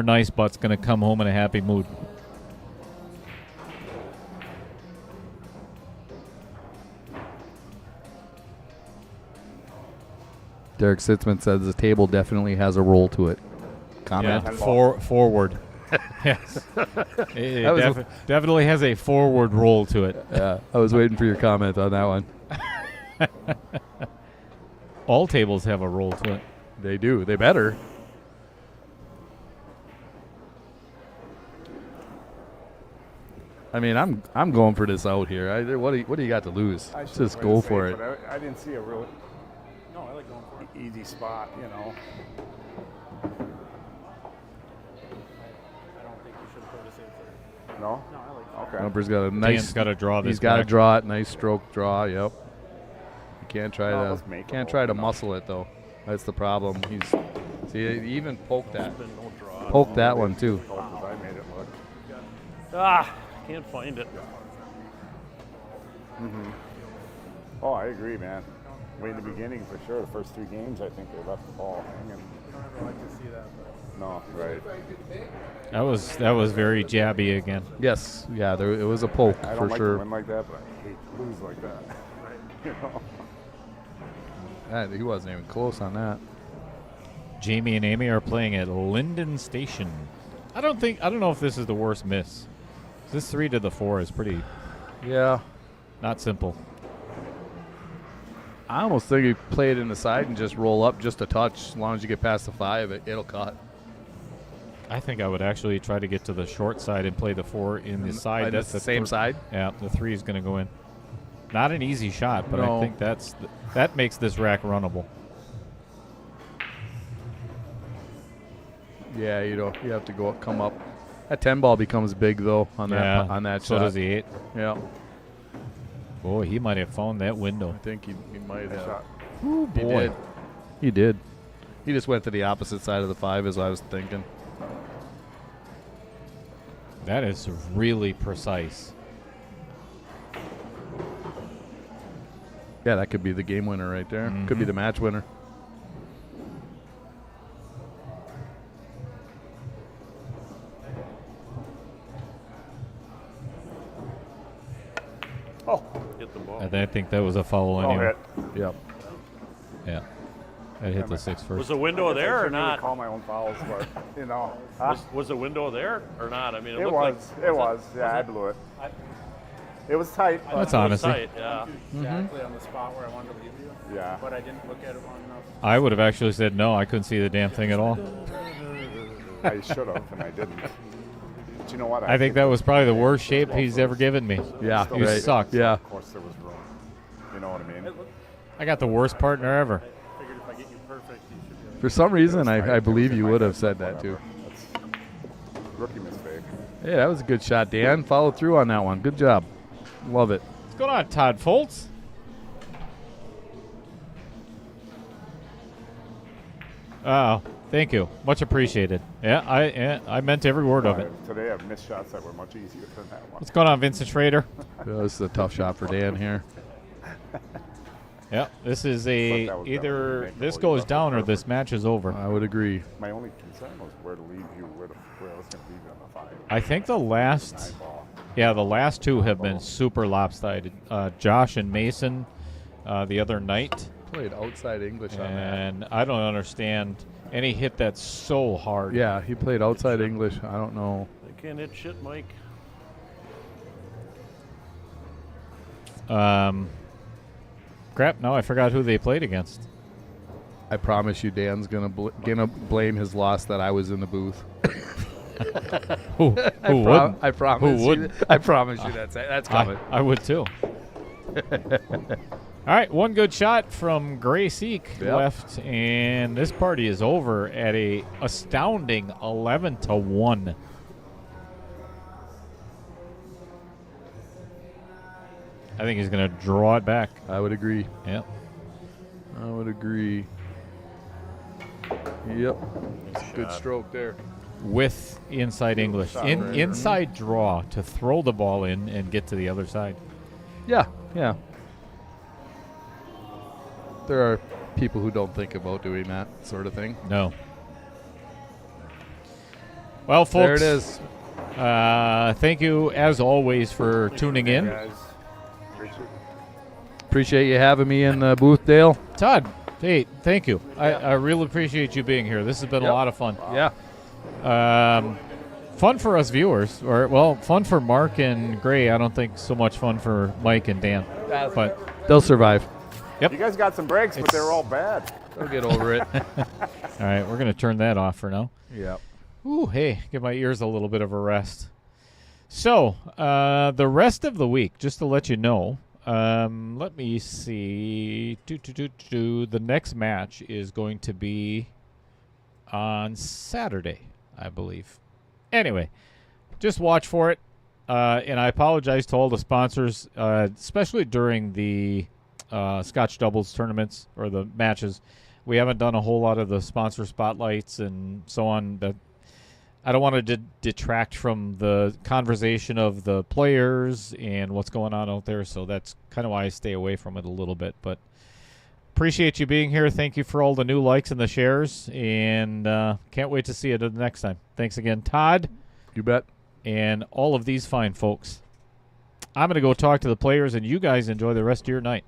Nicebutt's going to come home in a happy mood. Derek Sitzman says the table definitely has a roll to it. Comment. Yeah, forward. Yes. It That was definitely has a forward roll to it. Yeah, I was waiting for your comment on that one. All tables have a roll to it. They do. They better. I mean, I'm going for this out here. What do you got to lose? I should've Just played go safe, for it. but I didn't see a real No, I like going for it. easy spot, you know. I don't think you should play the same thing. No? No, I like Okay. Number's got a nice. Dan's got to draw this. He's got to back. draw it. Nice stroke draw. Yep. You can't try No, to let's make can't it try to open up. muscle it though. That's the problem. He even poked that. Been no draw. Poked that one too. Oh, 'cause I made it look. Ah, can't find it. Oh, I agree, man. Way in the beginning, for sure. The first 3 games, I think they left the ball hanging. I don't ever like to see that. But No, right. That was very jabby again. Yes. Yeah. It was a poke I don't for like sure. to win like that, but I hate to lose like that. You know? He wasn't even close on that. Jamie and Amy are playing at Linden Station. I don't know if this is the worst miss. This 3 to the 4 is pretty Yeah. not simple. I almost think you play it in the side and just roll up just a touch. As long as you get past the 5, it'll cut. I think I would actually try to get to the short side and play the 4 in the side. That's the same side. Yeah, the 3 is going to go in. Not an easy shot, but No. I think that makes this rack runnable. Yeah, you have to come up That 10 ball becomes big though on that so shot. does the 8. Yeah. Boy, he might have found that window. I think he might have. Shot. Ooh, boy. He did. He just went to the opposite side of the 5 as I was thinking. That is really precise. Yeah, that could be the game winner right there. Could be the match winner. Oh, Hit the ball. I think that was a foul oh, anyway. hit. Yep. Yeah. That hit the 6 first. Was the window there or I shouldn't really not? call my own fouls, but you know. Was the window there or not? I mean, it It looked was. like It was. Yeah, I blew it. It was tight. But That's it was honesty. tight, yeah. Exactly on the spot where I wanted to leave you, yeah. but I didn't look at it long enough. I would have actually said no. I couldn't see the damn thing at all. I should have, and I didn't. But you know what? I think that was probably the worst shape he's ever given me. Yeah. You right. sucked. Yeah. Of course, there was room. You know what I mean? I got the worst partner ever. Figured if I get you perfect, you should be For some reason, It was I tight. believe It was you in would my have head, said but that too. whatever. That's rookie mistake. Yeah, that was a good shot, Dan. Followed through on that one. Good job. Love it. What's going on, Todd Foltz? Oh, thank you. Much appreciated. Yeah, I meant every word of it. Today I've missed shots that were much easier than that one. What's going on, Vincent Schrader? Yeah, this is a tough shot for Dan here. Yeah, this is But a that was either definitely this make goes the down or perfect. this match is over. I would agree. My only concern was where to leave you, where I was going to leave you on the 5. I think the last, 9 ball. yeah, the last 2 have been super lopsided. Josh and Mason the other night, Played outside English on that. and I don't understand any hit that's so hard. Yeah, he played outside English. I don't know. They can't hit shit, Mike. Crap, now I forgot who they played against. I promise you, Dan's gonna blame his loss that I was in the booth. Who wouldn't? I promise. Who wouldn't? I promise you that's coming. I would too. All right, one good shot from Gray Siech Yep. left, and this party is over at a astounding 11-1. I think he's going to draw it back. I would agree. Yep. I would agree. Yep. Good stroke there. With inside English. shot right there. Inside draw to throw the ball in and get to the other side. Yeah, yeah. There are people who don't think about doing that sort of thing. No. Well, folks. There it is. Thank you, as always, for tuning in. Guys, appreciate it. Appreciate you having me in the booth, Dale. Todd, hey, thank you. I really appreciate you being here. This has been a Yep. lot of fun. Yeah. Fun for us viewers, or well, fun for Mark and Gray. I don't think so much fun for Mike and Dan. But They'll survive. You guys got some breaks, but they were all bad. They'll get over it. all right, we're gonna turn that off for now. Yeah. Ooh, hey, give my ears a little bit of a rest. So, the rest of the week, just to let you know, let me see. The next match is going to be on Saturday, I believe. Anyway, just watch for it. And I apologize to all the sponsors, especially during the Scotch doubles tournaments or the matches. We haven't done a whole lot of the sponsor spotlights and so on. That I don't want to detract from the conversation of the players and what's going on out there. So that's kind of why I stay away from it a little bit. But appreciate you being here. Thank you for all the new likes and the shares. And can't wait to see you the next time. Thanks again, Todd. You bet. And all of these fine folks. I'm going to go talk to the players, and you guys enjoy the rest of your night.